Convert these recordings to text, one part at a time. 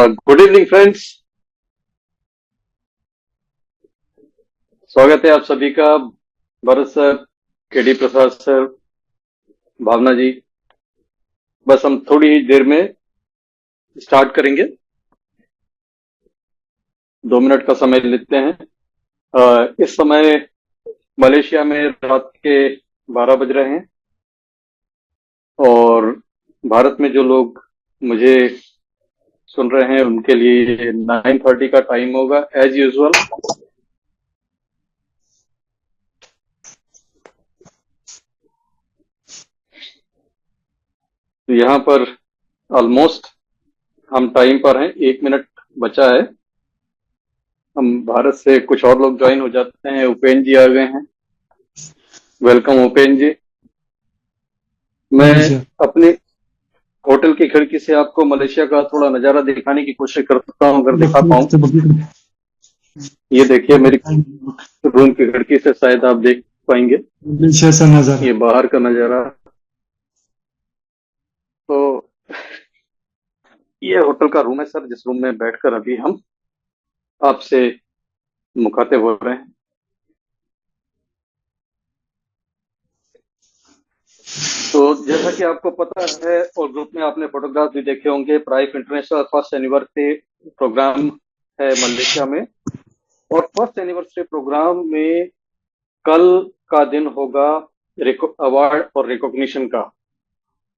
Good evening friends. स्वागत है आप सभी का। भरत सर, केडी प्रसाद सर, भावना जी। बस हम थोड़ी ही देर में स्टार्ट करेंगे। 2 मिनट का समय लेते हैं। इस समय मलेशिया में रात के 12 बज रहे हैं और भारत में जो लोग मुझे सुन रहे हैं उनके लिए 9:30 का टाइम होगा एज यूजुअल। तो यहाँ पर ऑलमोस्ट हम टाइम पर हैं, 1 मिनट बचा है। हम भारत से कुछ और लोग ज्वाइन हो जाते हैं। उपेन जी आ गए हैं। वेलकम उपेन जी। मैं जी सर। अपने होटल की खिड़की से आपको मलेशिया का थोड़ा नजारा दिखाने की कोशिश करता हूं, अगर दिखा पाऊं। ये देखिए, मेरी रूम की खिड़की से शायद आप देख पाएंगे। कैसा नजारा। ये बाहर का नजारा। तो ये होटल का रूम है सर, जिस रूम में बैठकर अभी हम आपसे मुखातिब हो रहे हैं। तो जैसा कि आपको पता है और ग्रुप में आपने फोटोग्राफ भी देखे होंगे, प्राइफ इंटरनेशनल फर्स्ट एनिवर्सरी प्रोग्राम है मलेशिया में। और फर्स्ट एनिवर्सरी प्रोग्राम में कल का दिन होगा अवार्ड और रिकॉग्निशन का।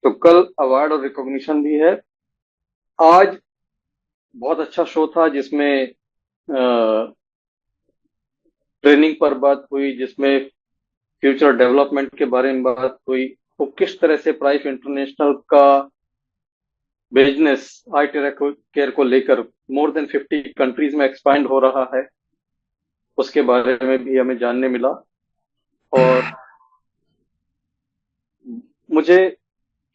तो कल अवार्ड और रिकॉग्निशन भी है। आज बहुत अच्छा शो था जिसमें ट्रेनिंग पर बात हुई, जिसमें फ्यूचर डेवलपमेंट के बारे में बात हुई। वो किस तरह से प्राइफ इंटरनेशनल का बिजनेस आई केयर को लेकर मोर देन 50 कंट्रीज में एक्सपांड हो रहा है, उसके बारे में भी हमें जानने मिला। और मुझे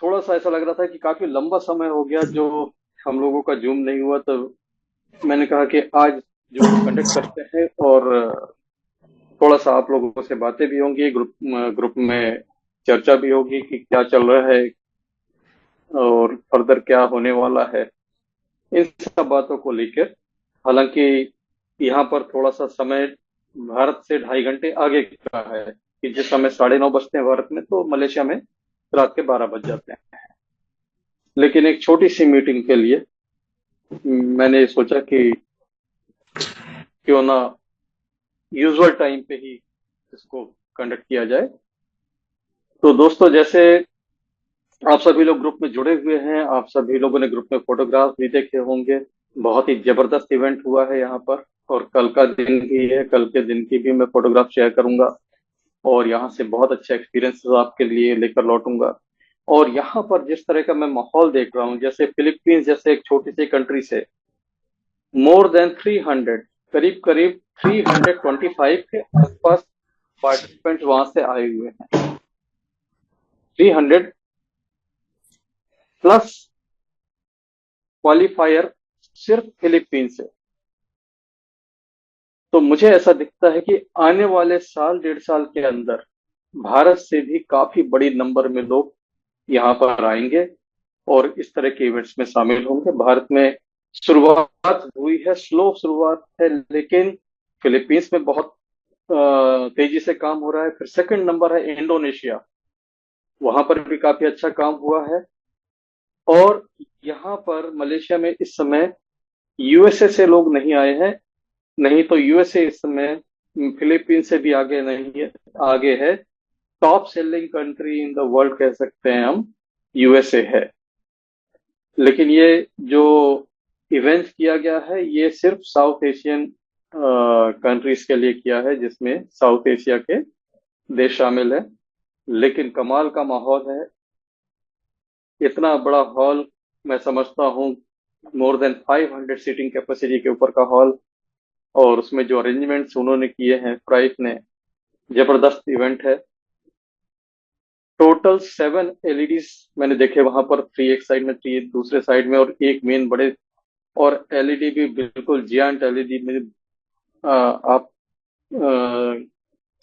थोड़ा सा ऐसा लग रहा था कि काफी लंबा समय हो गया जो हम लोगों का जूम नहीं हुआ। तो मैंने कहा कि आज जूम कंडक्ट करते हैं और थोड़ा सा आप लोगों से बातें भी होंगी, ग्रुप में चर्चा भी होगी कि क्या चल रहा है और फर्दर क्या होने वाला है, इन सब बातों को लेकर। हालांकि यहाँ पर थोड़ा सा समय भारत से 2.5 घंटे आगे का है कि जिस समय 9:30 बजते हैं भारत में, तो मलेशिया में रात के 12 बज जाते हैं। लेकिन एक छोटी सी मीटिंग के लिए मैंने सोचा कि क्यों ना यूजुअल टाइम पे ही इसको कंडक्ट किया जाए। तो दोस्तों, जैसे आप सभी लोग ग्रुप में जुड़े हुए हैं, आप सभी लोगों ने ग्रुप में फोटोग्राफ भी देखे होंगे। बहुत ही जबरदस्त इवेंट हुआ है यहाँ पर। और कल का दिन भी है, कल के दिन की भी मैं फोटोग्राफ शेयर करूंगा और यहाँ से बहुत अच्छे एक्सपीरियंसेस आपके लिए लेकर लौटूंगा। और यहाँ पर जिस तरह का मैं माहौल देख रहा हूँ, जैसे फिलीपींस जैसे एक छोटी सी कंट्री से मोर देन 300, करीब करीब 325 के आसपास पार्टिसिपेंट वहां से आए हुए हैं। 300 प्लस क्वालिफायर सिर्फ फिलीपींस से। तो मुझे ऐसा दिखता है कि आने वाले साल 1.5 साल के अंदर भारत से भी काफी बड़ी नंबर में लोग यहाँ पर आएंगे और इस तरह के इवेंट्स में शामिल होंगे। भारत में शुरुआत हुई है, स्लो शुरुआत है, लेकिन फिलीपींस में बहुत तेजी से काम हो रहा है। फिर सेकंड नंबर है इंडोनेशिया, वहां पर भी काफी अच्छा काम हुआ है। और यहाँ पर मलेशिया में इस समय यूएसए से लोग नहीं आए हैं। नहीं तो यूएसए इस समय फिलीपींस से भी आगे नहीं है, आगे है। Top selling country in the world कह सकते हैं हम, यूएसए है। लेकिन ये जो इवेंट किया गया है ये सिर्फ साउथ एशियन कंट्रीज के लिए किया है, जिसमें साउथ एशिया के देश शामिल है। लेकिन कमाल का माहौल है। इतना बड़ा हॉल, मैं समझता हूँ मोर देन 500 सीटिंग कैपेसिटी के ऊपर का हॉल। और उसमें जो अरेंजमेंट्स उन्होंने किए हैं प्राइस ने, जबरदस्त इवेंट है। टोटल 7 एलईडीज मैंने देखे वहां पर, 3 एक साइड में, 3 दूसरे साइड में और एक मेन बड़े। और एलईडी भी बिल्कुल जियांट एलईडी में। आप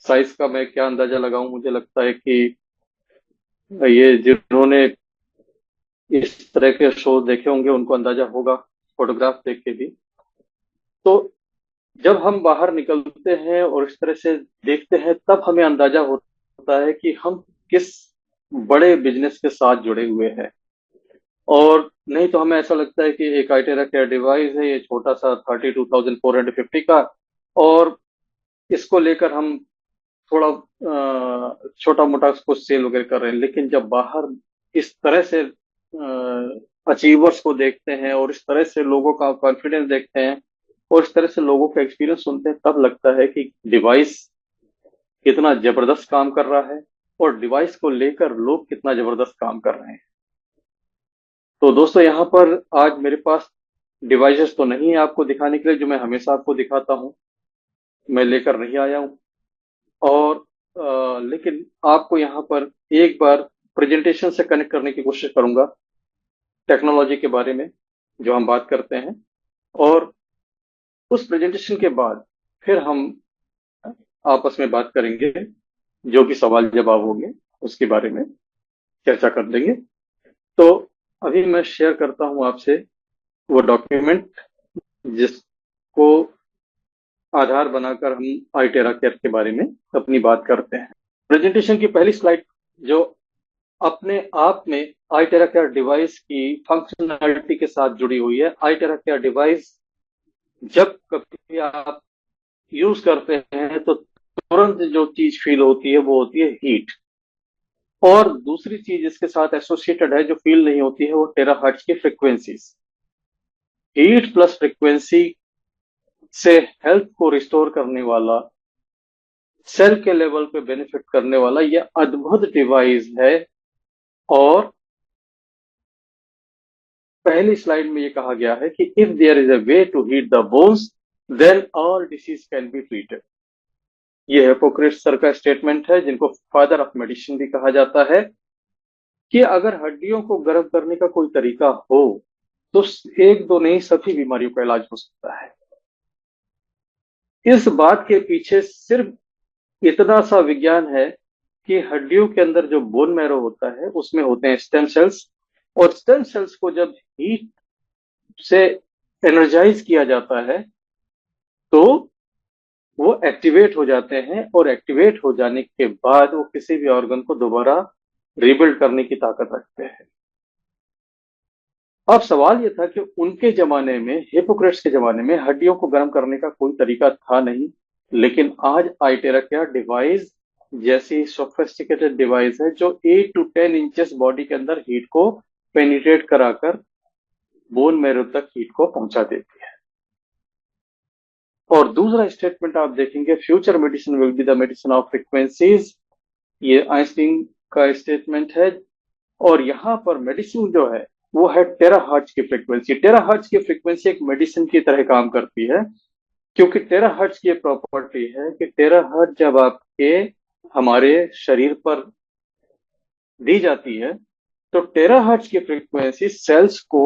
साइज का मैं क्या अंदाजा लगाऊं, मुझे लगता है कि ये जिन्होंने इस तरह के शो देखे होंगे उनको अंदाजा होगा। फोटोग्राफ देख के भी। तो जब हम बाहर निकलते हैं और इस तरह से देखते हैं, तब हमें अंदाजा होता है कि हम किस बड़े बिजनेस के साथ जुड़े हुए हैं। और नहीं तो हमें ऐसा लगता है कि एक आइटेरा केयर डिवाइस है, ये छोटा सा 32,450 का, और इसको लेकर हम थोड़ा छोटा मोटा उसको सेल वगैरह कर रहे हैं। लेकिन जब बाहर इस तरह से अचीवर्स को देखते हैं और इस तरह से लोगों का कॉन्फिडेंस देखते हैं और इस तरह से लोगों का एक्सपीरियंस सुनते हैं, तब लगता है कि डिवाइस कितना जबरदस्त काम कर रहा है और डिवाइस को लेकर लोग कितना जबरदस्त काम कर रहे हैं। तो दोस्तों, यहाँ पर आज मेरे पास डिवाइसेस तो नहीं है आपको दिखाने के लिए, जो मैं हमेशा आपको दिखाता हूँ, मैं लेकर नहीं आया हूँ। और लेकिन आपको यहाँ पर एक बार प्रेजेंटेशन से कनेक्ट करने की कोशिश करूंगा टेक्नोलॉजी के बारे में जो हम बात करते हैं। और उस प्रेजेंटेशन के बाद फिर हम आपस में बात करेंगे, जो भी सवाल जवाब होंगे उसके बारे में चर्चा कर देंगे। तो अभी मैं शेयर करता हूं आपसे वो डॉक्यूमेंट जिसको आधार बनाकर हम आईटेरा केयर के बारे में अपनी बात करते हैं। प्रेजेंटेशन की पहली स्लाइड जो अपने आप में आईटेरा केयर डिवाइस की फंक्शनैलिटी के साथ जुड़ी हुई है। आईटेरा केयर डिवाइस जब कभी आप यूज करते हैं तो तुरंत जो चीज फील होती है वो होती है हीट। और दूसरी चीज इसके साथ एसोसिएटेड है जो फील नहीं होती है, वो टेराहर्ट्ज की फ्रीक्वेंसीज। हीट प्लस फ्रीक्वेंसी से हेल्थ को रिस्टोर करने वाला, सेल के लेवल पे बेनिफिट करने वाला यह अद्भुत डिवाइस है। और पहली स्लाइड में ये कहा गया है कि if there is a way to heat the bones then all disease can be treated. ये हिपोक्रेट्स सर का स्टेटमेंट है, जिनको फादर ऑफ मेडिसिन भी कहा जाता है, कि अगर हड्डियों को गर्म करने का कोई तरीका हो तो एक दो नहीं सभी बीमारियों का इलाज हो सकता है। इस बात के पीछे सिर्फ इतना सा विज्ञान है कि हड्डियों के अंदर जो बोन मैरो होता है उसमें होते हैं स्टेम सेल्स, और स्टेम सेल्स को जब हीट से एनर्जाइज किया जाता है तो वो एक्टिवेट हो जाते हैं, और एक्टिवेट हो जाने के बाद वो किसी भी ऑर्गन को दोबारा रिबिल्ड करने की ताकत रखते हैं। अब सवाल ये था कि उनके जमाने में, हिपोक्रेट्स के जमाने में, हड्डियों को गर्म करने का कोई तरीका था नहीं। लेकिन आज आईटेरा केयर डिवाइस जैसी सोफिस्टिकेटेड डिवाइस है जो 8 to 10 इंचेस बॉडी के अंदर हीट को पेनिट्रेट कराकर बोन मैरो तक हीट को पहुंचा देती है। और दूसरा स्टेटमेंट आप देखेंगे, future medicine will be the medicine of frequencies. ये आइंस्टीन का स्टेटमेंट है। और यहां पर मेडिसिन जो है वो है टेराहर्ट्ज की फ्रीक्वेंसी। टेराहर्ट्ज की फ्रीक्वेंसी एक मेडिसिन की तरह काम करती है, क्योंकि टेराहर्ट्ज की प्रॉपर्टी है कि टेराहर्ट्ज जब आपके हमारे शरीर पर दी जाती है तो टेराहर्ट्ज की फ्रीक्वेंसी सेल्स को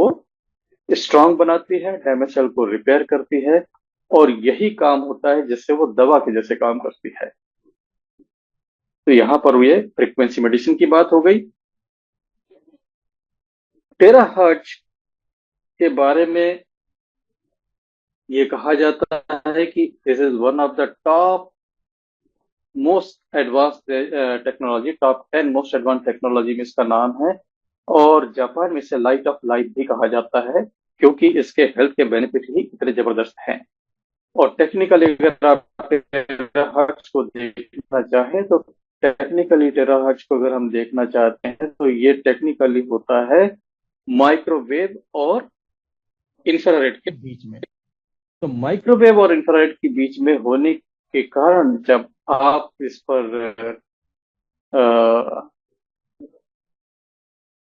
स्ट्रांग बनाती है, डैमेज सेल को रिपेयर करती है, और यही काम होता है जिससे वो दवा के जैसे काम करती है। तो यहां पर ये फ्रीक्वेंसी मेडिसिन की बात हो गई। टेराहर्ट्ज के बारे में ये कहा जाता है कि this is one of the top most advance technology, top 10 most advance technology में इसका नाम है। और जापान में इसे लाइट ऑफ लाइफ भी कहा जाता है, क्योंकि इसके हेल्थ के बेनिफिट ही इतने जबरदस्त हैं। और टेक्निकली अगर आप टेराहर्ट्ज को देखना चाहें तो टेक्निकली टेराहर्ट्ज को अगर हम देखना चाहते हैं तो ये टेक्निकली होता है माइक्रोवेव और इंफ्रारेड के बीच में। तो माइक्रोवेव और इंफ्रारेड के बीच में होने के कारण जब आप इस पर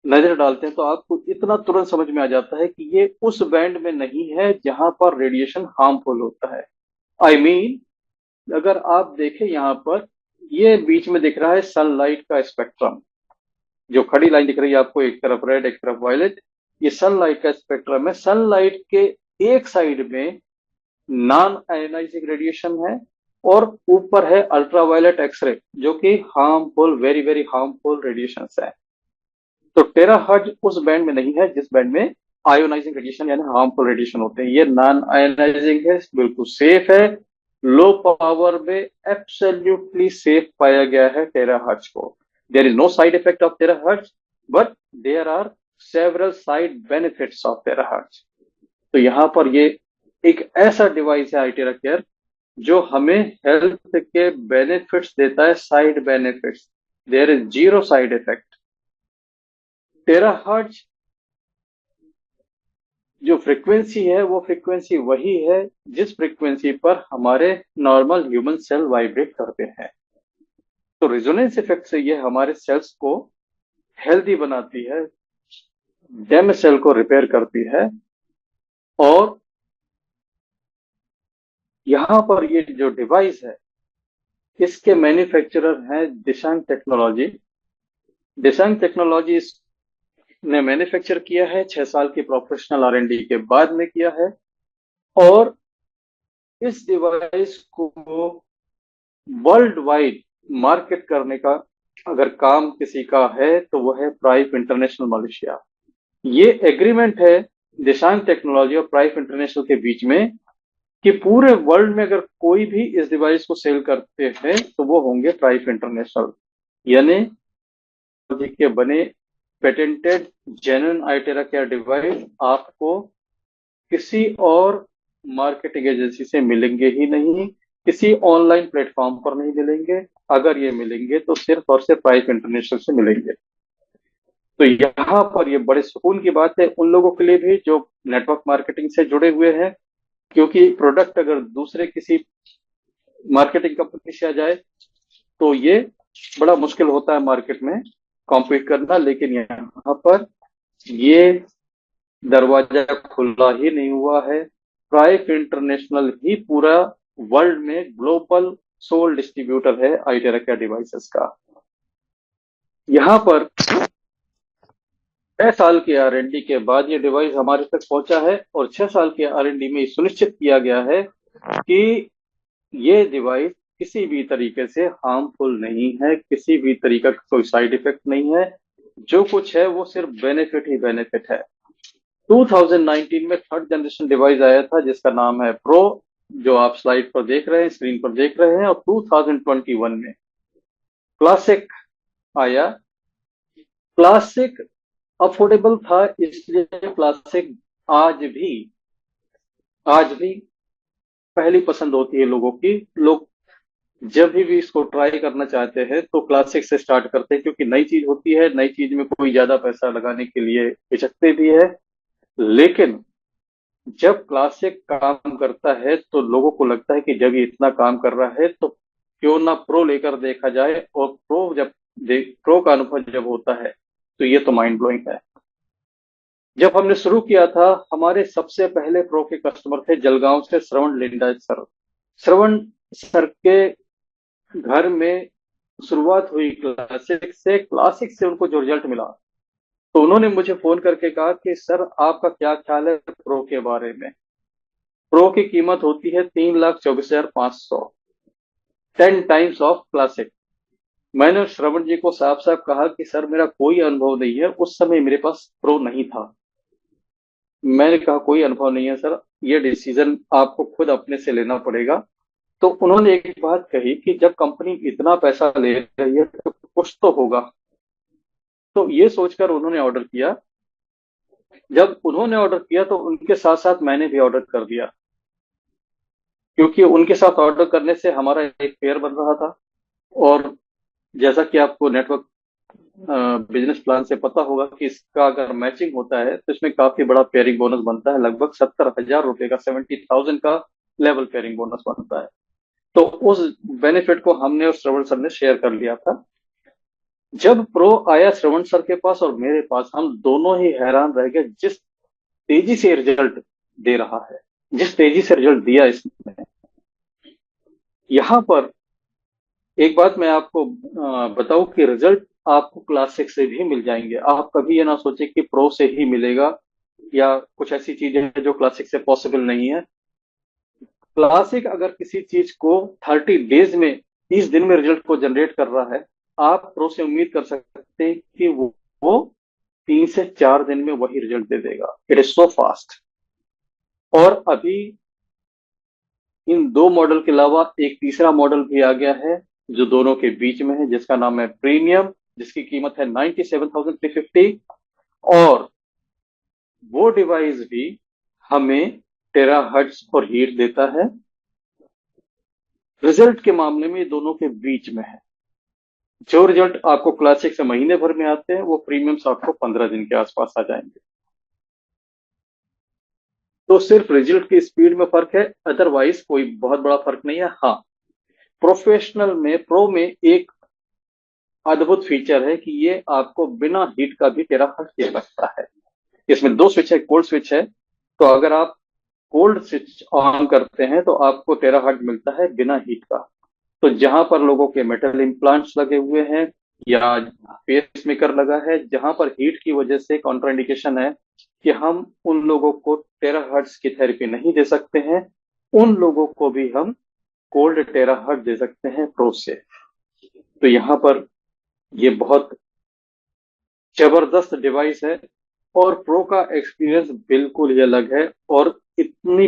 नजर डालते हैं तो आपको इतना तुरंत समझ में आ जाता है कि ये उस बैंड में नहीं है जहां पर रेडिएशन हार्मफुल होता है। आई मीन अगर आप देखें यहाँ पर, ये बीच में दिख रहा है सनलाइट का स्पेक्ट्रम। जो खड़ी लाइन दिख रही है आपको, एक तरफ रेड एक तरफ वायलेट, ये सनलाइट का स्पेक्ट्रम है। सनलाइट के एक साइड में नॉन आयोनाइजिंग रेडिएशन है और ऊपर है अल्ट्रावायलेट एक्सरे, जो कि harmful, very very harmful radiation है। तो टेराहर्ट्ज उस बैंड में नहीं है जिस बैंड में आयोनाइजिंग रेडिएशन यानी हार्मफुल रेडिएशन होते हैं। ये नॉन आयोनाइजिंग है, बिल्कुल सेफ है, लो पावर में एब्सोल्युटली सेफ पाया गया है टेराहर्ट्ज को। There is no side effect of terahertz, but there are several side benefits of terahertz. तो यहाँ पर ये एक ऐसा डिवाइस है आईटेरा केयर जो हमें हेल्थ के बेनिफिट्स देता है, side benefits. There is zero side effect. Terahertz जो फ्रीक्वेंसी है वो फ्रीक्वेंसी वही है जिस फ्रीक्वेंसी पर हमारे नॉर्मल ह्यूमन सेल वाइब्रेट करते हैं। तो रेजोनेंस इफेक्ट से ये हमारे सेल्स को हेल्दी बनाती है, डैमेज सेल को रिपेयर करती है। और यहां पर ये जो डिवाइस है इसके मैन्युफैक्चरर हैं दिशांग टेक्नोलॉजी। दिशांग टेक्नोलॉजी ने मैन्युफैक्चर किया है, 6 साल की प्रोफेशनल R&D के बाद में किया है। और इस डिवाइस को वर्ल्ड वाइड मार्केट करने का अगर काम किसी का है तो वह है प्राइफ इंटरनेशनल मलेशिया। ये एग्रीमेंट है दिशांग टेक्नोलॉजी और प्राइफ इंटरनेशनल के बीच में कि पूरे वर्ल्ड में अगर कोई भी इस डिवाइस को सेल करते हैं तो वो होंगे प्राइफ इंटरनेशनल, यानी के बने पेटेंटेड जेन्युइन आईटेरा केयर डिवाइस आपको किसी और मार्केटिंग एजेंसी से मिलेंगे ही नहीं, किसी ऑनलाइन प्लेटफॉर्म पर नहीं मिलेंगे। अगर ये मिलेंगे तो सिर्फ और सिर्फ प्राइफ इंटरनेशनल से मिलेंगे। तो यहाँ पर ये बड़े सुकून की बात है उन लोगों के लिए भी जो नेटवर्क मार्केटिंग से जुड़े हुए हैं, क्योंकि प्रोडक्ट अगर दूसरे किसी मार्केटिंग कंपनी से आ जाए तो ये बड़ा मुश्किल होता है मार्केट में कॉम्पीट करना। लेकिन यहाँ पर ये दरवाजा खुला ही नहीं हुआ है। प्राइफ इंटरनेशनल ही पूरा वर्ल्ड में ग्लोबल सोल डिस्ट्रीब्यूटर है आईटेरा केयर डिवाइसेस का। यहाँ पर 6 साल के R&D के बाद ये डिवाइस हमारे तक पहुंचा है और 6 साल के R&D में सुनिश्चित किया गया है कि ये डिवाइस किसी भी तरीके से हार्मफुल नहीं है, किसी भी तरीका का कोई साइड इफेक्ट नहीं है। जो कुछ है वो सिर्फ बेनिफिट ही बेनिफिट है। 2019 में थर्ड जनरेशन डिवाइस आया था जिसका नाम है प्रो, जो आप स्लाइड पर देख रहे हैं, स्क्रीन पर देख रहे हैं। और 2021 में क्लासिक आया। क्लासिक अफोर्डेबल था, इसलिए क्लासिक आज भी पहली पसंद होती है लोगों की। लोग जब भी इसको ट्राई करना चाहते हैं तो क्लासिक से स्टार्ट करते हैं, क्योंकि नई चीज होती है, नई चीज में कोई ज्यादा पैसा लगाने के लिए हिचकते भी है। लेकिन जब क्लासिक काम करता है तो लोगों को लगता है कि जब ये इतना काम कर रहा है तो क्यों ना प्रो लेकर देखा जाए। और प्रो का अनुभव जब होता है तो ये तो माइंड ब्लोइंग है। जब हमने शुरू किया था, हमारे सबसे पहले प्रो के कस्टमर थे जलगांव से श्रवण लिंडायत सर। श्रवण सर के घर में शुरुआत हुई क्लासिक से उनको जो रिजल्ट मिला तो उन्होंने मुझे फोन करके कहा कि सर आपका क्या ख्याल है प्रो के बारे में। प्रो की कीमत होती है 3,24,500, 10 टाइम्स ऑफ क्लासिक। मैंने श्रवण जी को साफ साफ कहा कि सर मेरा कोई अनुभव नहीं है, उस समय मेरे पास प्रो नहीं था। मैंने कहा कोई अनुभव नहीं है सर, ये डिसीजन आपको खुद अपने से लेना पड़ेगा। तो उन्होंने एक बात कही कि जब कंपनी इतना पैसा ले रही है तो कुछ तो होगा। तो ये सोचकर उन्होंने ऑर्डर किया। जब उन्होंने ऑर्डर किया तो उनके साथ साथ मैंने भी ऑर्डर कर दिया, क्योंकि उनके साथ ऑर्डर करने से हमारा एक पेयर बन रहा था। और जैसा कि आपको नेटवर्क बिजनेस प्लान से पता होगा कि इसका अगर मैचिंग होता है तो इसमें काफी बड़ा पेयरिंग बोनस बनता है, लगभग 70,000 रुपए का, 70,000 का लेवल पेयरिंग बोनस बनता है। तो उस बेनिफिट को हमने और श्रवण सर ने शेयर कर लिया था। जब प्रो आया श्रवण सर के पास और मेरे पास, हम दोनों ही हैरान रह गए जिस तेजी से रिजल्ट दे रहा है, जिस तेजी से रिजल्ट दिया इसने। यहां पर एक बात मैं आपको बताऊं कि रिजल्ट आपको क्लासिक से भी मिल जाएंगे। आप कभी ये ना सोचे कि प्रो से ही मिलेगा या कुछ ऐसी चीजें हैं जो क्लासिक से पॉसिबल नहीं है। क्लासिक अगर किसी चीज को 30 डेज में, 30 दिन में रिजल्ट को जनरेट कर रहा है, आप प्रो से उम्मीद कर सकते हैं कि वो 3 से 4 दिन में वही रिजल्ट दे देगा। It is so fast. और अभी इन दो मॉडल के अलावा एक तीसरा मॉडल भी आ गया है जो दोनों के बीच में है, जिसका नाम है प्रीमियम, जिसकी कीमत है 97,350। और वो डिवाइस भी हमें टेराहर्ट्ज और हीट देता है। रिजल्ट के मामले में दोनों के बीच में है। जो रिजल्ट आपको क्लासिक से महीने भर में आते हैं वो प्रीमियम से आपको 15 दिन के आसपास आ जाएंगे। तो सिर्फ रिजल्ट की स्पीड में फर्क है, अदरवाइज कोई बहुत बड़ा फर्क नहीं है। हाँ, प्रोफेशनल में प्रो में एक अद्भुत फीचर है कि ये आपको बिना हीट का भी टेराहर्ट्ज दे सकता है। इसमें दो स्विच है, कोल्ड स्विच है। तो अगर आप कोल्ड स्विच ऑन करते हैं तो आपको टेराहर्ट्ज मिलता है बिना हीट का। तो जहां पर लोगों के मेटल इम्प्लांट्स लगे हुए हैं या पेस मेकर लगा है, जहां पर हीट की वजह से कॉन्ट्राइंडिकेशन है कि हम उन लोगों को टेराहर्ट्ज की थेरेपी नहीं दे सकते हैं, उन लोगों को भी हम कोल्ड टेराहर्ट्ज दे सकते हैं प्रो से। तो यहाँ पर ये बहुत जबरदस्त डिवाइस है और प्रो का एक्सपीरियंस बिल्कुल ही अलग है। और इतनी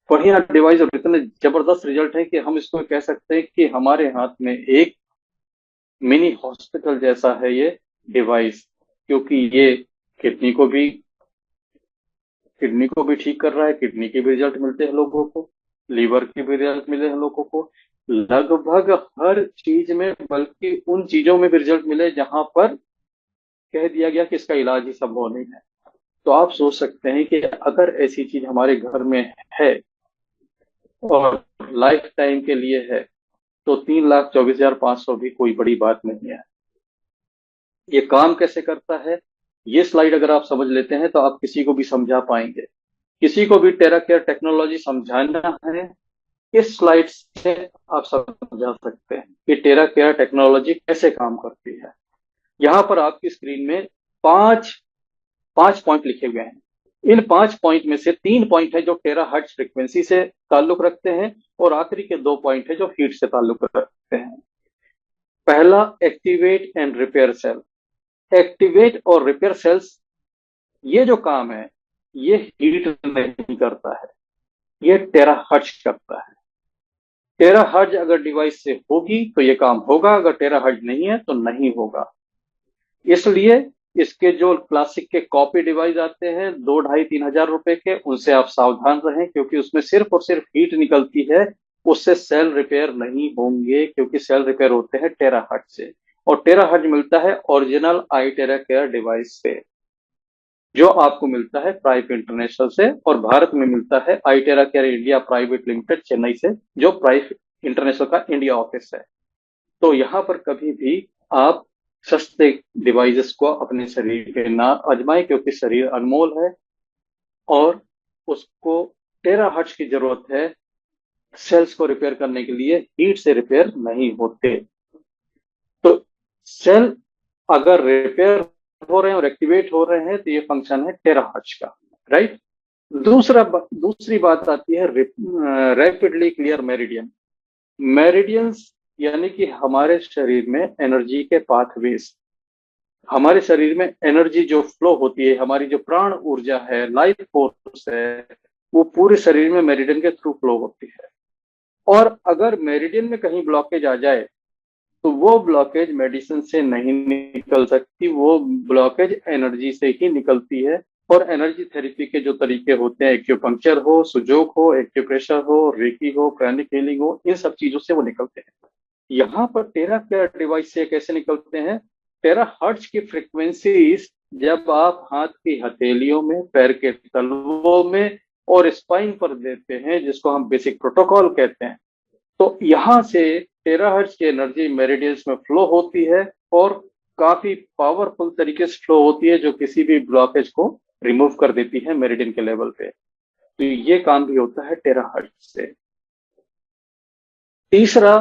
बढ़िया डिवाइस और इतने जबरदस्त रिजल्ट है कि हम इसको कह सकते हैं कि हमारे हाथ में एक मिनी हॉस्पिटल जैसा है ये डिवाइस। क्योंकि ये किडनी को भी किडनी को भी ठीक कर रहा है, किडनी के भी रिजल्ट मिलते हैं लोगों को, लीवर के भी रिजल्ट मिले हैं लोगों को, लगभग हर चीज में, बल्कि उन चीजों में भी रिजल्ट मिले जहां पर कह दिया गया कि इसका इलाज ही संभव नहीं है। तो आप सोच सकते हैं कि अगर ऐसी चीज हमारे घर में है और लाइफ टाइम के लिए है तो 3,24,500 भी कोई बड़ी बात नहीं है। ये काम कैसे करता है, ये स्लाइड अगर आप समझ लेते हैं तो आप किसी को भी समझा पाएंगे। किसी को भी टेरा केयर टेक्नोलॉजी समझाना है, इस स्लाइड से आप समझा सकते हैं कि टेरा केयर टेक्नोलॉजी कैसे काम करती है। यहाँ पर आपकी स्क्रीन में पांच पांच पॉइंट लिखे हुए हैं। इन 5 पॉइंट में से 3 पॉइंट है जो टेराहर्ट्ज फ्रीक्वेंसी से ताल्लुक रखते हैं और आखिरी के 2 पॉइंट है जो हीट से ताल्लुक रखते हैं। पहला, activate and repair cell. Activate और रिपेयर सेल्स, ये जो काम है ये हीट नहीं करता है, ये टेराहर्ट्ज करता है। टेराहर्ट्ज अगर डिवाइस से होगी तो ये काम होगा, अगर टेराहर्ट्ज नहीं है तो नहीं होगा। इसलिए इसके जो क्लासिक के कॉपी डिवाइस आते हैं 2, 2,500, 3,000 रुपए के, उनसे आप सावधान रहें क्योंकि उसमें सिर्फ और सिर्फ हीट निकलती है, उससे सेल रिपेयर नहीं होंगे। क्योंकि सेल रिपेयर होते हैं टेराहर्ट्ज से, और टेराहर्ट्ज मिलता है original I Terra care device से जो आपको मिलता है प्राइप इंटरनेशनल से, और भारत में मिलता है iTeraCare India private limited Chennai से, जो प्राइप इंटरनेशनल का इंडिया ऑफिस है। तो यहाँ पर कभी भी आप सस्ते डिवाइसेस को अपने शरीर पे ना आजमाएं क्योंकि शरीर अनमोल है और उसको टेराहर्ट्ज की जरूरत है। सेल्स को रिपेयर करने के लिए हीट से रिपेयर नहीं होते। तो सेल अगर रिपेयर हो रहे हैं और एक्टिवेट हो रहे हैं तो ये फंक्शन है टेराहर्ट्ज का, राइट। दूसरी बात आती है रैपिडली क्लियर मेरिडियन। मेरिडियंस यानी कि हमारे शरीर में एनर्जी के पाथवेज, हमारे शरीर में एनर्जी जो फ्लो होती है, हमारी जो प्राण ऊर्जा है, लाइफ फोर्स है, वो पूरे शरीर में मेरिडियन के थ्रू फ्लो होती है। और अगर मेरिडियन में कहीं ब्लॉकेज आ जाए तो वो ब्लॉकेज मेडिसिन से नहीं निकल सकती, वो ब्लॉकेज एनर्जी से ही निकलती है। और एनर्जी थेरेपी के जो तरीके होते हैं, एक्यूपंक्चर हो, सुजोक हो, एक्यूप्रेशर हो, रेकी हो, प्राणिक हीलिंग हो, इन सब चीजों से वो निकलते हैं। यहाँ पर टेरा केयर डिवाइस से कैसे निकलते हैं, टेराहर्ट्ज की फ्रीक्वेंसीज जब आप हाथ की हथेलियों में, पैर के तलवों में और स्पाइन पर देते हैं, जिसको हम बेसिक प्रोटोकॉल कहते हैं, तो यहां से टेराहर्ट्ज की एनर्जी मेरिडियंस में फ्लो होती है और काफी पावरफुल तरीके से फ्लो होती है, जो किसी भी ब्लॉकेज को रिमूव कर देती है मेरिडियन के लेवल पे। तो ये काम भी होता है टेराहर्ट्ज से। तीसरा,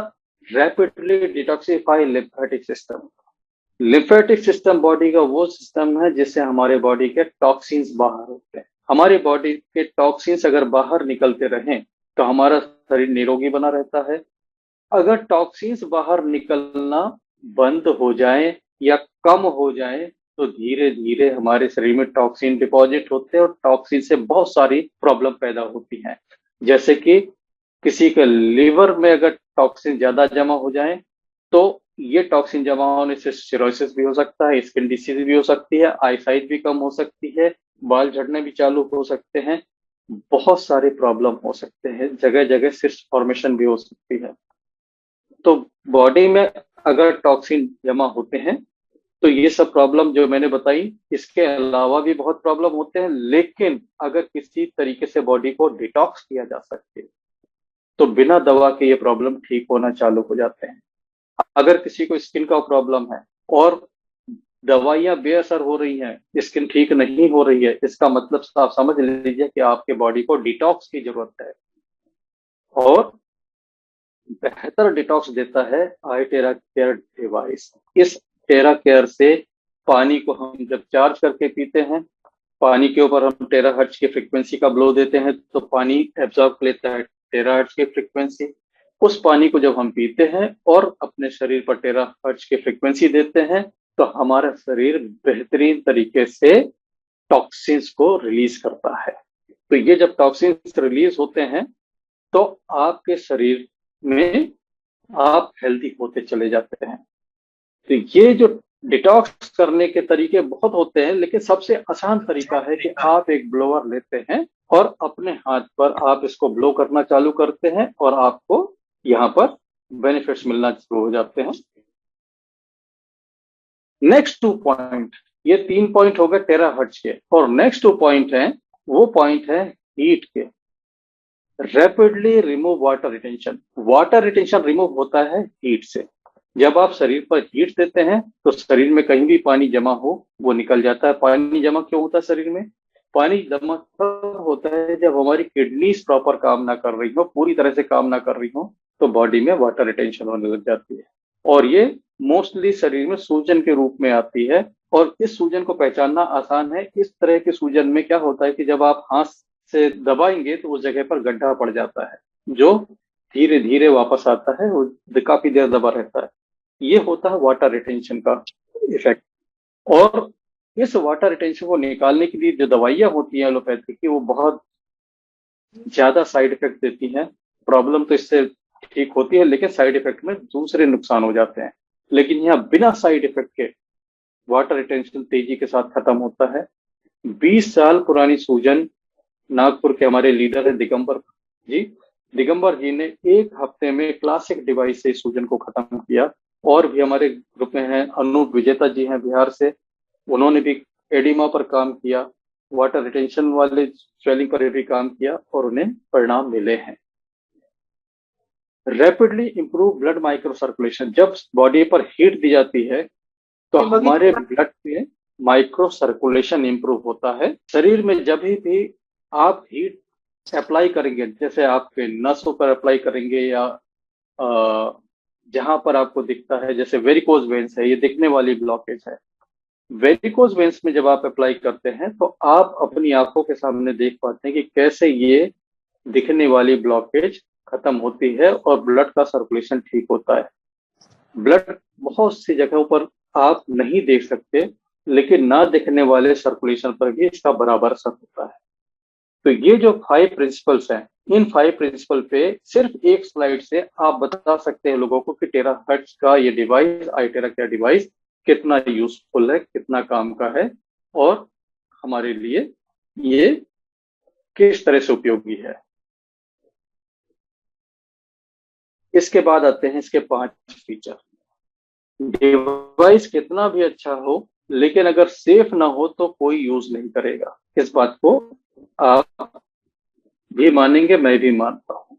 rapidly detoxify lymphatic system. Lymphatic system body का वो सिस्टम है जिससे हमारे बॉडी के टॉक्सिन्स बाहर होते हैं। हमारे बॉडी के टॉक्सिन्स अगर बाहर निकलते रहें तो हमारा शरीर निरोगी बना रहता है। अगर टॉक्सिन्स बाहर निकलना बंद हो जाए या कम हो जाए तो धीरे धीरे हमारे शरीर में टॉक्सिन डिपॉजिट होते हैं और टॉक्सिन से बहुत सारी प्रॉब्लम पैदा होती हैं। जैसे कि किसी के लिवर में अगर टॉक्सिन ज्यादा जमा हो जाए तो ये टॉक्सिन जमा होने से सिरोसिस भी हो सकता है, स्किन डिसीज भी हो सकती है, आईसाइट भी कम हो सकती है, बाल झड़ने भी चालू हो सकते हैं, बहुत सारे प्रॉब्लम हो सकते हैं, जगह जगह सिस्ट फॉर्मेशन भी हो सकती है। तो बॉडी में अगर टॉक्सिन जमा होते हैं तो ये सब प्रॉब्लम जो मैंने बताई, इसके अलावा भी बहुत प्रॉब्लम होते हैं, लेकिन अगर किसी तरीके से बॉडी को डिटॉक्स किया जा सके तो बिना दवा के ये प्रॉब्लम ठीक होना चालू हो जाते हैं। अगर किसी को स्किन का प्रॉब्लम है और दवाइयां बेअसर हो रही हैं, स्किन ठीक नहीं हो रही है, इसका मतलब आप समझ लीजिए कि आपके बॉडी को डिटॉक्स की जरूरत है। और बेहतर डिटॉक्स देता है आई टेरा केयर डिवाइस। इस टेरा केयर से पानी को हम जब चार्ज करके पीते हैं, पानी के ऊपर हम टेराहर्ट्ज की फ्रीक्वेंसी का ब्लो देते हैं तो पानी एब्जॉर्ब कर लेता है टेराहर्ट्ज की फ्रीक्वेंसी। उस पानी को जब हम पीते हैं और अपने शरीर पर टेराहर्ट्ज की फ्रीक्वेंसी देते हैं तो हमारा शरीर बेहतरीन तरीके से टॉक्सिन्स को रिलीज करता है। तो ये जब टॉक्सिन्स रिलीज होते हैं तो आपके शरीर में आप हेल्दी होते चले जाते हैं। तो ये जो डिटॉक्स करने के तरीके बहुत होते हैं, लेकिन सबसे आसान तरीका है कि आप एक ब्लोअर लेते हैं और अपने हाथ पर आप इसको ब्लो करना चालू करते हैं और आपको यहाँ पर बेनिफिट्स मिलना शुरू हो जाते हैं। नेक्स्ट 2 पॉइंट, ये 3 पॉइंट हो गए टेराहर्ट्ज के, और नेक्स्ट 2 पॉइंट है, वो पॉइंट है हीट के। Rapidly remove water retention. Water retention remove होता है हीट से। जब आप शरीर पर हीट देते हैं तो शरीर में कहीं भी पानी जमा हो वो निकल जाता है। पानी जमा क्यों होता है शरीर में? पानी जमा तब होता है जब हमारी किडनीज प्रॉपर काम ना कर रही हो, पूरी तरह से काम ना कर रही हो, तो बॉडी में वाटर रिटेंशन होने लग जाती है। और ये मोस्टली शरीर में सूजन के रूप में आती है। और इस सूजन को पहचानना आसान है। इस तरह के सूजन में क्या होता है कि जब आप हाथ से दबाएंगे तो उस जगह पर गड्ढा पड़ जाता है, जो धीरे धीरे वापस आता है और काफी देर दबा रहता है। ये होता है वाटर रिटेंशन का इफेक्ट। और इस वाटर रिटेंशन को निकालने के लिए जो दवाइयां होती हैं एलोपैथी की, वो बहुत ज्यादा साइड इफेक्ट देती हैं। प्रॉब्लम तो इससे ठीक होती है, लेकिन साइड इफेक्ट में दूसरे नुकसान हो जाते हैं। लेकिन यहाँ बिना साइड इफेक्ट के वाटर रिटेंशन तेजी के साथ खत्म होता है। 20 साल पुरानी सूजन, नागपुर के हमारे लीडर है दिगंबर जी, दिगंबर जी ने 1 हफ्ते में क्लासिक डिवाइस से सूजन को खत्म किया। और भी हमारे ग्रुप में हैं अनूप विजेता जी हैं बिहार से, उन्होंने भी एडिमा पर काम किया, वाटर रिटेंशन वाले स्वेलिंग पर भी काम किया और उन्हें परिणाम मिले हैं। Rapidly improve blood micro circulation. जब बॉडी पर हीट दी जाती है तो हमारे ब्लड में माइक्रो सर्कुलेशन इंप्रूव होता है। शरीर में जब भी आप हीट अप्लाई करेंगे, जैसे आपके नसों पर अप्लाई करेंगे या जहां पर आपको दिखता है, जैसे वेरिकोज वेन्स है, ये दिखने वाली ब्लॉकेज है। वेरिकोज वेन्स में जब आप अप्लाई करते हैं तो आप अपनी आंखों के सामने देख पाते हैं कि कैसे ये दिखने वाली ब्लॉकेज खत्म होती है और ब्लड का सर्कुलेशन ठीक होता है। ब्लड बहुत सी जगहों पर आप नहीं देख सकते, लेकिन ना दिखने वाले सर्कुलेशन पर भी इसका बराबर असर होता है। तो ये जो 5 प्रिंसिपल्स हैं, इन 5 प्रिंसिपल पे सिर्फ एक स्लाइड से आप बता सकते हैं लोगों को कि टेराहर्ट्ज का ये डिवाइस, आई टेरा केयर डिवाइस, कितना यूजफुल है, कितना काम का है और हमारे लिए ये किस तरह से उपयोगी है। इसके बाद आते हैं इसके 5 फीचर। डिवाइस कितना भी अच्छा हो, लेकिन अगर सेफ ना हो तो कोई यूज नहीं करेगा। इस बात को आप भी मानेंगे, मैं भी मानता हूं।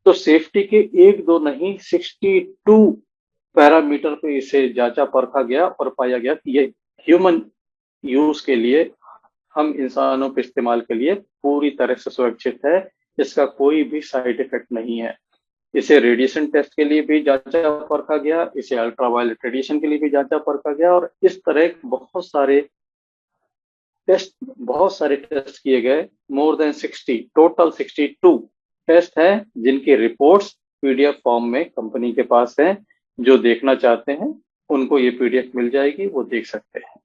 तो सेफ्टी के 1 2 नहीं, 62 पैरामीटर पे इसे जांचा परखा गया और पाया गया कि ये ह्यूमन यूज के लिए, हम इंसानों के इस्तेमाल के लिए पूरी तरह से सुरक्षित है। इसका कोई भी साइड इफेक्ट नहीं है। इसे रेडिएशन टेस्ट के लिए भी जांचा परखा गया, इसे अल्ट्रावायलेट रेडिएशन के लिए भी जांचा परखा गया, और इस तरह बहुत सारे टेस्ट किए गए। मोर देन 60, टोटल 62 टेस्ट हैं जिनकी रिपोर्ट्स पीडीएफ फॉर्म में कंपनी के पास है। जो देखना चाहते हैं उनको ये पीडीएफ मिल जाएगी, वो देख सकते हैं।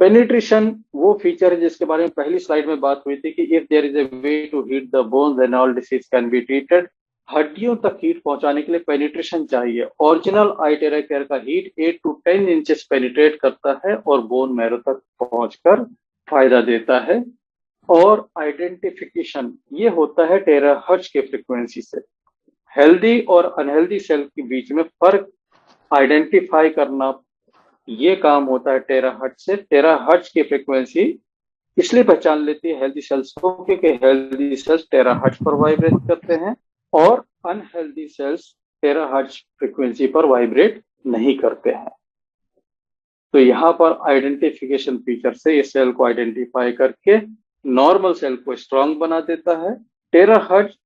पेनिट्रेशन वो फीचर है जिसके बारे में पहली स्लाइड में बात हुई थी कि if there is a way to heat the bones and all disease can be treated. हड्डियों तक हीट पहुंचाने के लिए पेनिट्रेशन चाहिए। ओरिजिनल आइटेरा केयर का हीट 8 to 10 इंचेस पेनिट्रेट करता है और बोन मैरो तक पहुंचकर फायदा देता है। और आइडेंटिफिकेशन ये होता है टेराहर्ट्ज के फ्रीक्वेंसी से। हेल्दी और अनहेल्दी सेल के बीच में फर्क आइडेंटिफाई करना, ये काम होता है टेराहर्ट्ज से। टेराहर्ट्ज की फ्रीक्वेंसी इसलिए पहचान लेती है हेल्दी सेल्स को क्योंकि हेल्दी सेल्स टेराहर्ट्ज पर वाइब्रेट करते हैं और अनहेल्दी सेल्स टेराहर्ट्ज फ्रीक्वेंसी पर वाइब्रेट नहीं करते हैं। तो यहाँ पर आइडेंटिफिकेशन फीचर से इस सेल को आइडेंटिफाई करके नॉर्मल सेल को स्ट्रांग बना देता है। टेराहर्ट्ज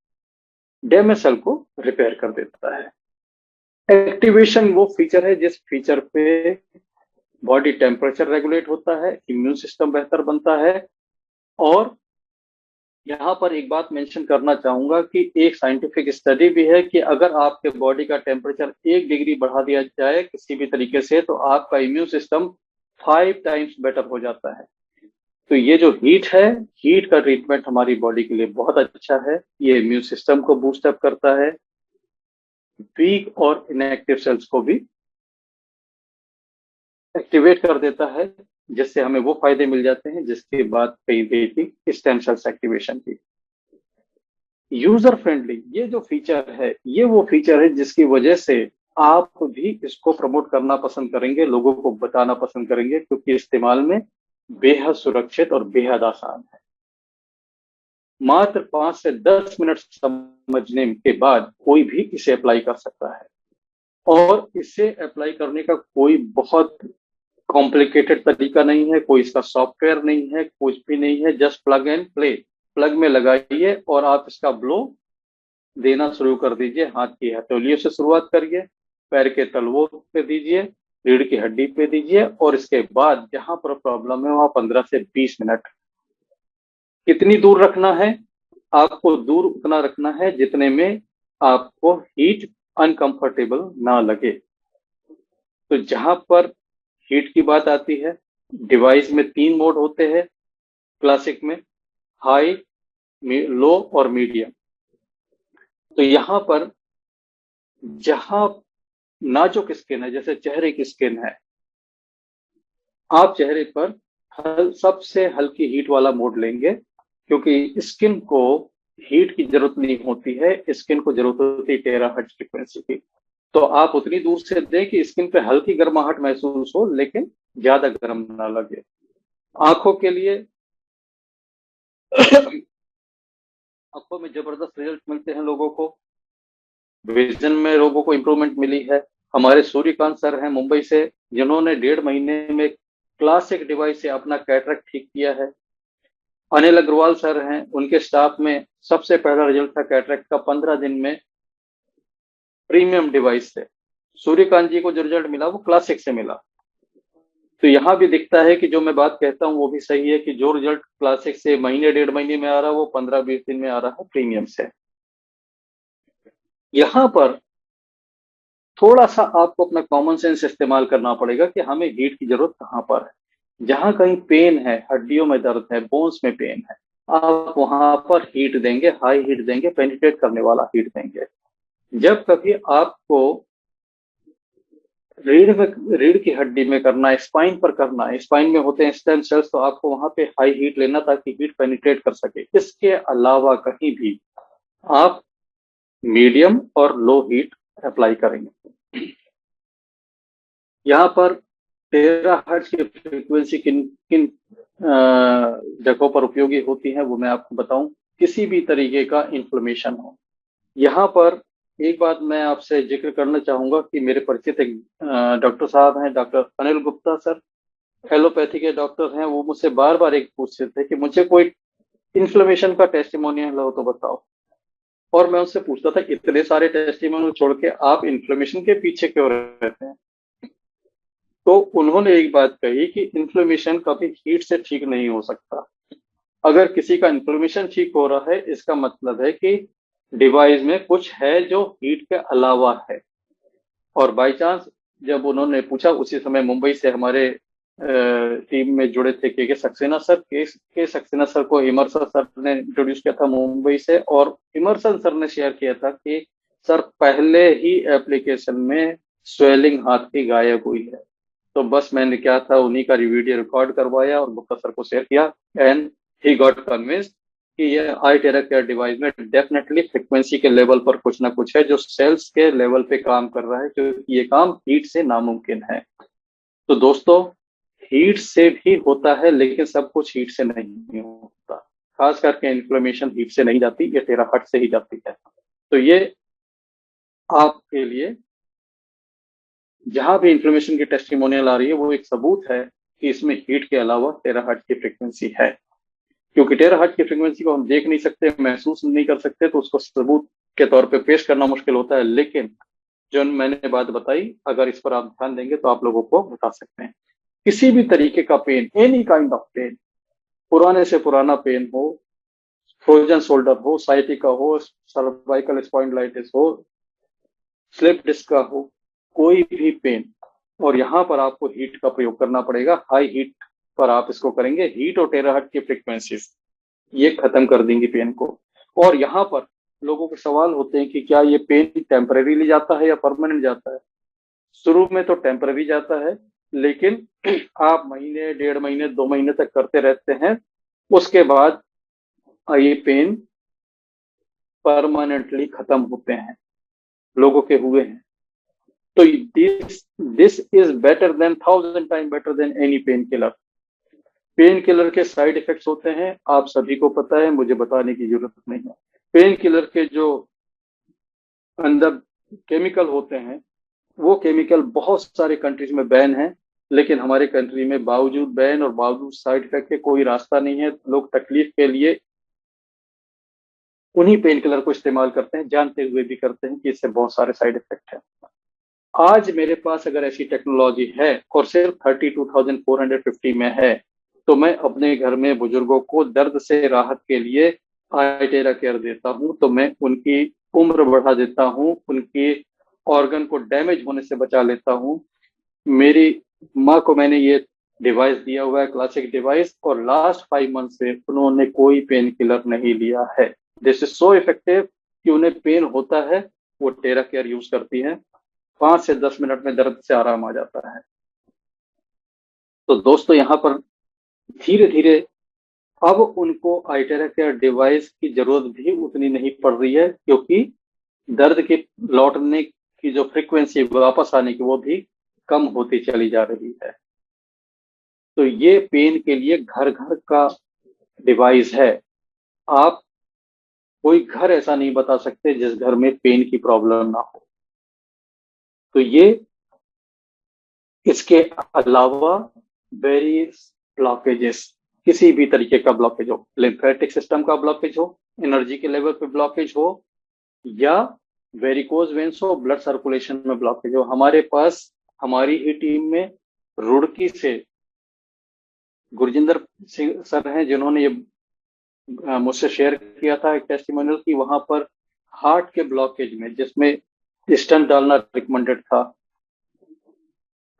डैमेज सेल को रिपेयर कर देता है। एक्टिवेशन वो फीचर है जिस फीचर पे बॉडी टेम्परेचर रेगुलेट होता है, इम्यून सिस्टम बेहतर बनता है। और यहाँ पर एक बात मेंशन करना चाहूंगा कि एक साइंटिफिक स्टडी भी है कि अगर आपके बॉडी का टेम्परेचर 1 डिग्री बढ़ा दिया जाए किसी भी तरीके से तो आपका इम्यून सिस्टम 5 टाइम्स बेटर हो जाता है। तो ये जो हीट है, हीट का ट्रीटमेंट हमारी बॉडी के लिए बहुत अच्छा है। ये इम्यून सिस्टम को बूस्ट अप करता है, वीक और इनएक्टिव सेल्स को भी एक्टिवेट कर देता है, जिससे हमें वो फायदे मिल जाते हैं जिसकी बात कही गई थी स्टेम सेल्स एक्टिवेशन की। यूजर फ्रेंडली ये जो फीचर है, ये वो फीचर है जिसकी वजह से आप भी इसको प्रमोट करना पसंद करेंगे, लोगों को बताना पसंद करेंगे, क्योंकि इस्तेमाल में बेहद सुरक्षित और बेहद आसान है। मात्र 5 से 10 मिनट समझने के बाद कोई भी इसे अप्लाई कर सकता है। और इसे अप्लाई करने का कोई बहुत कॉम्प्लिकेटेड तरीका नहीं है, कोई इसका सॉफ्टवेयर नहीं है, कुछ भी नहीं है। Just plug and play, plug में लगाइए और आप इसका ब्लो देना शुरू कर दीजिए। हाथ की हथेलियों से शुरुआत करिए, पैर के तलवों पे दीजिए, रीढ़ की हड्डी पे दीजिए और इसके बाद जहां पर प्रॉब्लम है वहां 15 से 20 मिनट। कितनी दूर रखना है? आपको दूर उतना रखना है जितने में आपको हीट अनकंफर्टेबल ना लगे। तो जहां पर हीट की बात आती है, डिवाइस में 3 मोड होते हैं क्लासिक में, हाई, लो और मीडियम। तो यहाँ पर जहां नाजुक स्किन है, जैसे चेहरे की स्किन है, आप चेहरे पर सबसे हल्की हीट वाला मोड लेंगे, क्योंकि स्किन को हीट की जरूरत नहीं होती है, स्किन को जरूरत होती है टेराहर्ट्ज फ्रीक्वेंसी की। तो आप उतनी दूर से दें कि स्किन पे हल्की गर्माहट महसूस हो लेकिन ज्यादा गर्म ना लगे। आंखों के लिए आंखों में जबरदस्त रिजल्ट मिलते हैं लोगों को, विजन में लोगों को इंप्रूवमेंट मिली है। हमारे सूर्यकांत सर हैं मुंबई से, जिन्होंने 1.5 महीने में क्लासिक डिवाइस से अपना कैटरेक्ट ठीक किया है। अनिल अग्रवाल सर हैं, उनके स्टाफ में सबसे पहला रिजल्ट था कैटरेक्ट का 15 दिन में प्रीमियम डिवाइस से। सूर्यकांत जी को जो रिजल्ट मिला वो क्लासिक से मिला। तो यहाँ भी दिखता है कि जो मैं बात कहता हूँ वो भी सही है कि जो रिजल्ट क्लासिक से महीने 1.5 महीने में आ रहा है वो 15-20 दिन में आ रहा है प्रीमियम से। यहाँ पर थोड़ा सा आपको अपना कॉमन सेंस इस्तेमाल करना पड़ेगा कि हमें हीट की जरूरत कहाँ पर है। जहां कहीं पेन है, हड्डियों में दर्द है, बोन्स में पेन है, आप वहां पर हीट देंगे, हाई हीट देंगे, पेनिट्रेट करने वाला हीट देंगे। जब कभी आपको रीढ़ की हड्डी में करना है, स्पाइन पर करना है, स्पाइन में होते हैं स्टेम सेल्स, तो आपको वहां पे हाई हीट लेना ताकि हीट पेनिट्रेट कर सके। इसके अलावा कहीं भी आप मीडियम और लो हीट अप्लाई करेंगे। यहाँ पर टेराहर्ट्ज की फ्रीक्वेंसी किन किन जगहों पर उपयोगी होती है वो मैं आपको बताऊं। किसी भी तरीके का इन्फ्लेमेशन हो, यहाँ पर एक बात मैं आपसे जिक्र करना चाहूंगा कि मेरे परिचित एक डॉक्टर साहब हैं, doctor Anil Gupta sir, allopathy के डॉक्टर हैं। वो मुझसे बार बार एक पूछते थे कि मुझे कोई इन्फ्लेमेशन का टेस्टिमोनियल हो तो बताओ। और मैं उससे पूछता था इतने सारे टेस्टिमोनियल छोड़ के आप इन्फ्लेमेशन के पीछे क्यों रहते हैं? तो उन्होंने एक बात कही कि इन्फ्लेमेशन कभी हीट से ठीक नहीं हो सकता। अगर किसी का इन्फ्लेमेशन ठीक हो रहा है इसका मतलब है कि डिवाइस में कुछ है जो हीट के अलावा है। और बाय चांस जब उन्होंने पूछा, उसी समय मुंबई से हमारे टीम में जुड़े थे के सक्सेना सर। के सक्सेना सर को इमरसन सर ने इंट्रोड्यूस किया था मुंबई से, और इमरसन सर ने शेयर किया था कि सर पहले ही एप्लीकेशन में स्वेलिंग हाथ की गायब हुई है। तो बस मैंने क्या था, उन्हीं का वीडियो रिकॉर्ड करवाया और गुप्ता सर को शेयर किया, एंड ही गॉट कन्विंस्ड कि ये आई टेरा केयर डिवाइस में डेफिनेटली फ्रिक्वेंसी के लेवल पर कुछ ना कुछ है जो सेल्स के लेवल पे काम कर रहा है, क्योंकि ये काम हीट से नामुमकिन है। तो दोस्तों, हीट से भी होता है, लेकिन सब कुछ हीट से नहीं होता। खास करके इन्फ्लेमेशन हीट से नहीं जाती, ये टेराहर्ट्ज से ही जाती है। तो ये आपके लिए जहां भी इन्फ्लेमेशन की टेस्टिमोनियल आ रही है, वो एक सबूत है कि इसमें हीट के अलावा टेराहर्ट्ज की फ्रिक्वेंसी है। क्योंकि टेराहर्ट्ज की फ्रिक्वेंसी को हम देख नहीं सकते, महसूस नहीं कर सकते, तो उसको सबूत के तौर पे पेश करना मुश्किल होता है। लेकिन जो मैंने बात बताई, अगर इस पर आप ध्यान देंगे तो आप लोगों को बता सकते हैं। किसी भी तरीके का pain, any kind of pain, पुराने से पुराना पेन हो, फ्रोजन शोल्डर हो, साइटिका हो, सर्वाइकल स्पॉन्डिलाइटिस हो, स्लिप डिस्क का हो, कोई भी पेन, और यहाँ पर आपको हीट का प्रयोग करना पड़ेगा। हाई हीट पर आप इसको करेंगे, हीट और टेराहर्ट्ज की फ्रिक्वेंसीज ये खत्म कर देंगी पेन को। और यहाँ पर लोगों के सवाल होते हैं कि क्या ये पेन टेम्परेरीली जाता है या परमानेंट जाता है। शुरू में तो टेम्पररी जाता है, लेकिन आप महीने, 1.5 महीने, 2 महीने तक करते रहते हैं, उसके बाद ये पेन परमानेंटली खत्म होते हैं। लोगों के हुए हैं। तो this this is better than 1000 time better than any pain killer. Pain killer के साइड इफेक्ट्स होते हैं, आप सभी को पता है, मुझे बताने की जरूरत नहीं है। पेन किलर के जो अंदर केमिकल होते हैं, वो केमिकल बहुत सारे कंट्रीज में बैन है, लेकिन हमारे कंट्री में बावजूद बैन और बावजूद साइड इफेक्ट के कोई रास्ता नहीं है। लोग तकलीफ के लिए उन्हीं पेन किलर को इस्तेमाल करते हैं, जानते हुए भी करते हैं कि इससे बहुत सारे साइड इफेक्ट है। आज मेरे पास अगर ऐसी टेक्नोलॉजी है और सिर्फ 32,450 में है, तो मैं अपने घर में बुजुर्गों को दर्द से राहत के लिए आईटेरा केयर देता हूं। तो मैं उनकी उम्र बढ़ा देता हूं, उनकी ऑर्गन को डैमेज होने से बचा लेता हूं। मेरी माँ को मैंने ये डिवाइस दिया हुआ है, क्लासिक डिवाइस, और लास्ट 5 मंथ से उन्होंने कोई पेन किलर नहीं लिया है। दिस इज सो इफेक्टिव कि उन्हें पेन होता है, वो टेरा केयर यूज करती है, 5 से 10 मिनट में दर्द से आराम आ जाता है। तो दोस्तों, यहाँ पर धीरे धीरे अब उनको आईटेरा केयर डिवाइस की जरूरत भी उतनी नहीं पड़ रही है, क्योंकि दर्द के लौटने की जो फ्रीक्वेंसी, वापस आने की, वो भी कम होती चली जा रही है। तो ये पेन के लिए घर घर का डिवाइस है। आप कोई घर ऐसा नहीं बता सकते जिस घर में पेन की प्रॉब्लम ना हो। तो ये, इसके अलावा वेरियस ब्लॉकेजेस, किसी भी तरीके का ब्लॉकेज हो, लिम्फेटिक सिस्टम का ब्लॉकेज हो, एनर्जी के लेवल पे ब्लॉकेज हो, या वेरिकोज वेन्स हो, ब्लड सर्कुलेशन में ब्लॉकेज हो, हमारे पास हमारी ही टीम में रुड़की से गुरजिंदर सिंह सर हैं, जिन्होंने ये मुझसे शेयर किया था एक टेस्टिमोनियल की, वहां पर हार्ट के ब्लॉकेज में, जिसमें स्टेंट डालना रिकमेंडेड था,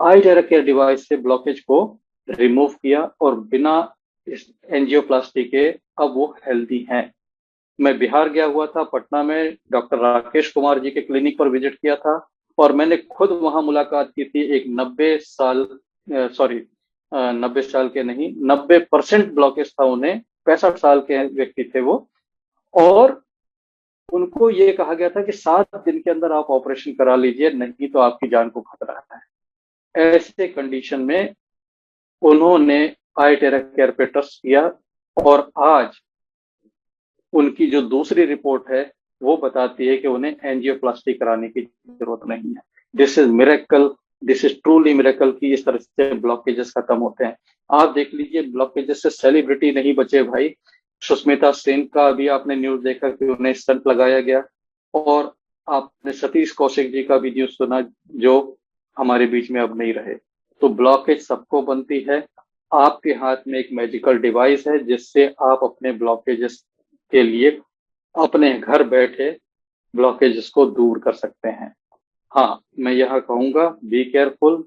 आईटेरा केयर डिवाइस से ब्लॉकेज को रिमूव किया, और बिना एंजियोप्लास्टी के अब वो हेल्दी हैं। मैं बिहार गया हुआ था, पटना में डॉक्टर राकेश कुमार जी के क्लिनिक पर विजिट किया था, और मैंने खुद वहां मुलाकात की थी एक 90 साल के नहीं, 90% ब्लॉकेज था उन्हें, 65 साल के व्यक्ति थे वो, और उनको ये कहा गया था कि 7 दिन के अंदर आप ऑपरेशन करा लीजिए, नहीं तो आपकी जान को खतरा है। ऐसे कंडीशन में उन्होंने आईटेरा केयर पे ट्रस्ट किया, और आज उनकी जो दूसरी रिपोर्ट है वो बताती है कि उन्हें एंजियोप्लास्टी कराने की जरूरत नहीं है। This is miracle, this is truly miracle कि इस तरह से ब्लॉकेजेस खत्म होते हैं। आप देख लीजिए, ब्लॉकेजेस से सेलिब्रिटी नहीं बचे भाई। सुष्मिता सेन का अभी आपने न्यूज देखा कि उन्हें स्टंट लगाया गया, और आपने सतीश कौशिक जी का भी न्यूज सुना, जो हमारे बीच में अब नहीं रहे। तो ब्लॉकेज सबको बनती है। आपके हाथ में एक मैजिकल डिवाइस है, जिससे आप अपने ब्लॉकेजेस के लिए अपने घर बैठे ब्लॉकेजेस को दूर कर सकते हैं। हाँ, मैं यह कहूंगा, बी केयरफुल,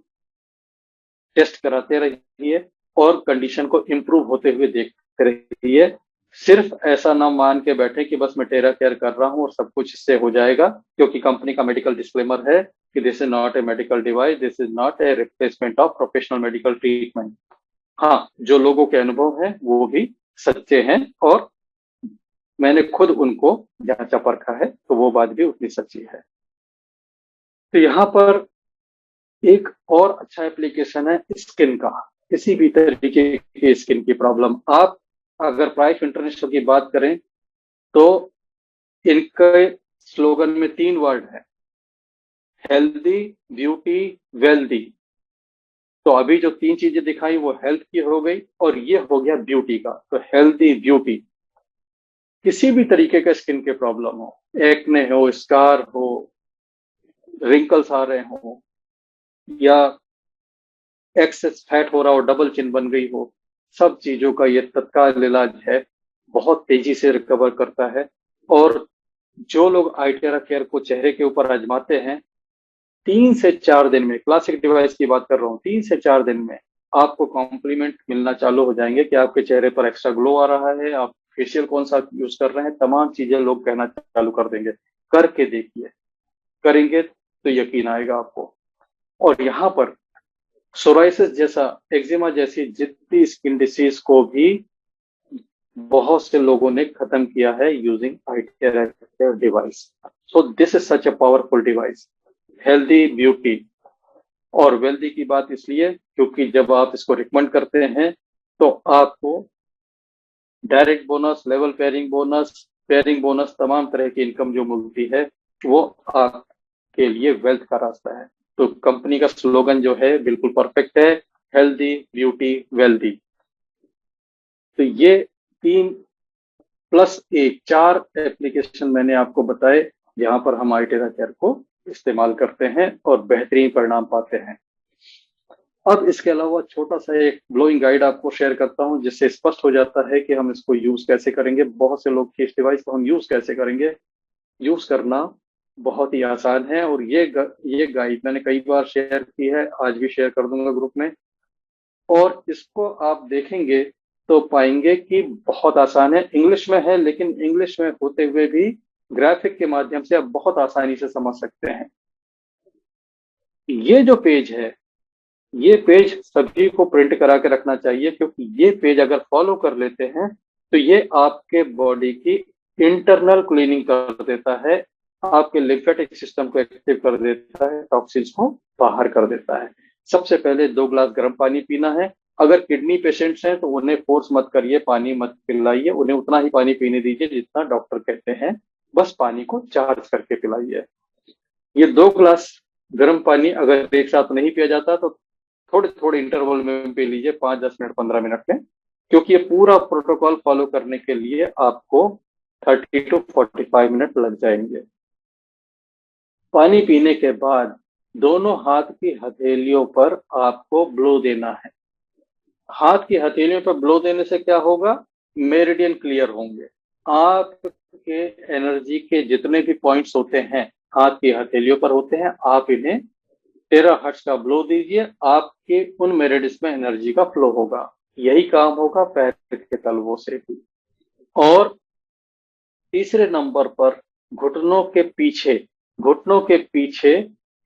टेस्ट कराते रहिए और कंडीशन को इम्प्रूव होते हुए देखते रहिए। सिर्फ ऐसा ना मान के बैठे कि बस मैं टेरा केयर कर रहा हूं और सब कुछ इससे हो जाएगा, क्योंकि कंपनी का मेडिकल डिस्क्लेमर है कि this is not a medical device, this is not a replacement of professional medical treatment. हाँ, जो लोगों के अनुभव हैं वो भी सच्चे हैं और मैंने खुद उनको जांचा परखा है, तो वो बात भी उतनी सच्ची है। तो यहाँ पर एक और अच्छा एप्लीकेशन है स्किन का। किसी भी तरीके की स्किन की प्रॉब्लम, आप अगर प्राइस इंटरनेशनल की बात करें तो इनके स्लोगन में 3 वर्ड है, हेल्दी, ब्यूटी, वेल्दी। तो अभी जो 3 चीजें दिखाई वो हेल्थ की हो गई और ये हो गया ब्यूटी का। तो हेल्दी ब्यूटी, किसी भी तरीके का स्किन के प्रॉब्लम हो, एक्ने हो, स्कार हो, रिंकल्स आ रहे हो, या एक्सेस फैट हो रहा हो, डबल चिन बन गई हो, सब चीजों का ये तत्काल इलाज है। बहुत तेजी से रिकवर करता है। और जो लोग आइटेरा केयर को चेहरे के ऊपर आजमाते हैं, 3 से 4 दिन में, क्लासिक डिवाइस की बात कर रहा हूँ, 3 से 4 दिन में आपको कॉम्प्लीमेंट मिलना चालू हो जाएंगे कि आपके चेहरे पर एक्स्ट्रा ग्लो आ रहा है, आप फेशियल कौन सा यूज कर रहे हैं, तमाम चीजें लोग कहना चालू कर देंगे। करके देखिए, करेंगे तो यकीन आएगा आपको। और यहाँ पर सोराइसिस जैसा, एक्जिमा जैसी जितनी स्किन डिसीज को भी बहुत से लोगों ने खत्म किया है using iTera device. So this is such a powerful device. Healthy, beauty और वेल्दी की बात इसलिए क्योंकि जब आप इसको रिकमेंड करते हैं तो आपको direct bonus, level pairing bonus, तमाम तरह की इनकम जो मिलती है वो आपके लिए वेल्थ का रास्ता है। तो कंपनी का स्लोगन जो है बिल्कुल परफेक्ट है, हेल्दी, ब्यूटी, वेल्दी। तो ये 3 प्लस 1 4 एप्लीकेशन मैंने आपको बताए जहां पर हम आइटेरा केयर को इस्तेमाल करते हैं और बेहतरीन परिणाम पाते हैं। अब इसके अलावा छोटा सा एक ग्लोइंग गाइड आपको शेयर करता हूं जिससे स्पष्ट हो जाता है कि हम इसको यूज कैसे करेंगे। बहुत से लोग कि इस डिवाइस को हम यूज कैसे करेंगे। यूज करना बहुत ही आसान है और ये गाइड मैंने कई बार शेयर की है, आज भी शेयर कर दूंगा ग्रुप में। और इसको आप देखेंगे तो पाएंगे कि बहुत आसान है। इंग्लिश में है, लेकिन इंग्लिश में होते हुए भी ग्राफिक के माध्यम से आप बहुत आसानी से समझ सकते हैं। ये जो पेज है, ये पेज सभी को प्रिंट करा के रखना चाहिए, क्योंकि ये पेज अगर फॉलो कर लेते हैं तो ये आपके बॉडी की इंटरनल क्लीनिंग कर देता है, आपके लिम्फेटिक सिस्टम को एक्टिव कर देता है, टॉक्सिन्स को बाहर कर देता है। सबसे पहले 2 ग्लास गर्म पानी पीना है। अगर किडनी पेशेंट्स हैं तो उन्हें फोर्स मत करिए, पानी मत पिलाइए, उन्हें उतना ही पानी पीने दीजिए जितना डॉक्टर कहते हैं, बस पानी को चार्ज करके पिलाइए। ये 2 ग्लास गर्म पानी अगर एक साथ नहीं पिया जाता तो थोड़े थोड़े इंटरवल में पी लीजिए, 5-10 मिनट, 15 मिनट में, क्योंकि ये पूरा प्रोटोकॉल फॉलो करने के लिए आपको 30 to 45 मिनट लग जाएंगे। पानी पीने के बाद दोनों हाथ की हथेलियों पर आपको ब्लो देना है। हाथ की हथेलियों पर ब्लो देने से क्या होगा, मेरिडियन क्लियर होंगे। आपके एनर्जी के जितने भी पॉइंट्स होते हैं हाथ की हथेलियों पर होते हैं, आप इन्हें 13 हर्ट्ज का ब्लो दीजिए, आपके उन मेरिडियस में एनर्जी का फ्लो होगा। यही काम होगा पैर के तलवों से भी। और तीसरे नंबर पर घुटनों के पीछे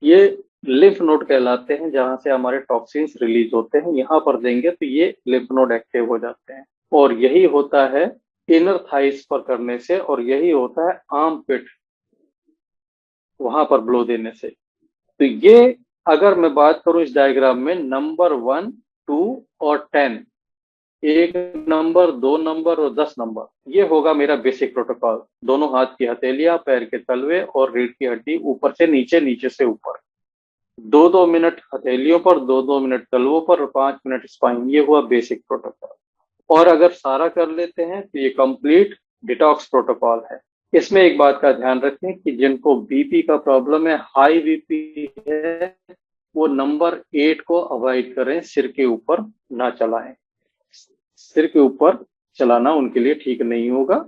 ये लिम्फ नोड कहलाते हैं, जहां से हमारे टॉक्सिन्स रिलीज होते हैं। यहां पर देंगे तो ये लिम्फ नोड एक्टिव हो जाते हैं और यही होता है इनर थाइस पर करने से, और यही होता है आर्म पिट, वहां पर ब्लो देने से। तो ये, अगर मैं बात करूं इस डायग्राम में, नंबर 1, 2 और 10, 1 नंबर, 2 नंबर और 10 नंबर, ये होगा मेरा बेसिक प्रोटोकॉल। दोनों हाथ की हथेलियां, पैर के तलवे और रीढ़ की हड्डी, ऊपर से नीचे, नीचे से ऊपर। 2-2 मिनट हथेलियों पर, 2-2 मिनट तलवों पर और 5 मिनट स्पाइन। ये हुआ बेसिक प्रोटोकॉल। और अगर सारा कर लेते हैं तो ये कंप्लीट डिटॉक्स प्रोटोकॉल है। इसमें एक बात का ध्यान रखें कि जिनको बीपी का प्रॉब्लम है, हाई बीपी है, वो नंबर 8 को अवॉइड करें, सिर के ऊपर ना चलाएं। सिर के ऊपर चलाना उनके लिए ठीक नहीं होगा।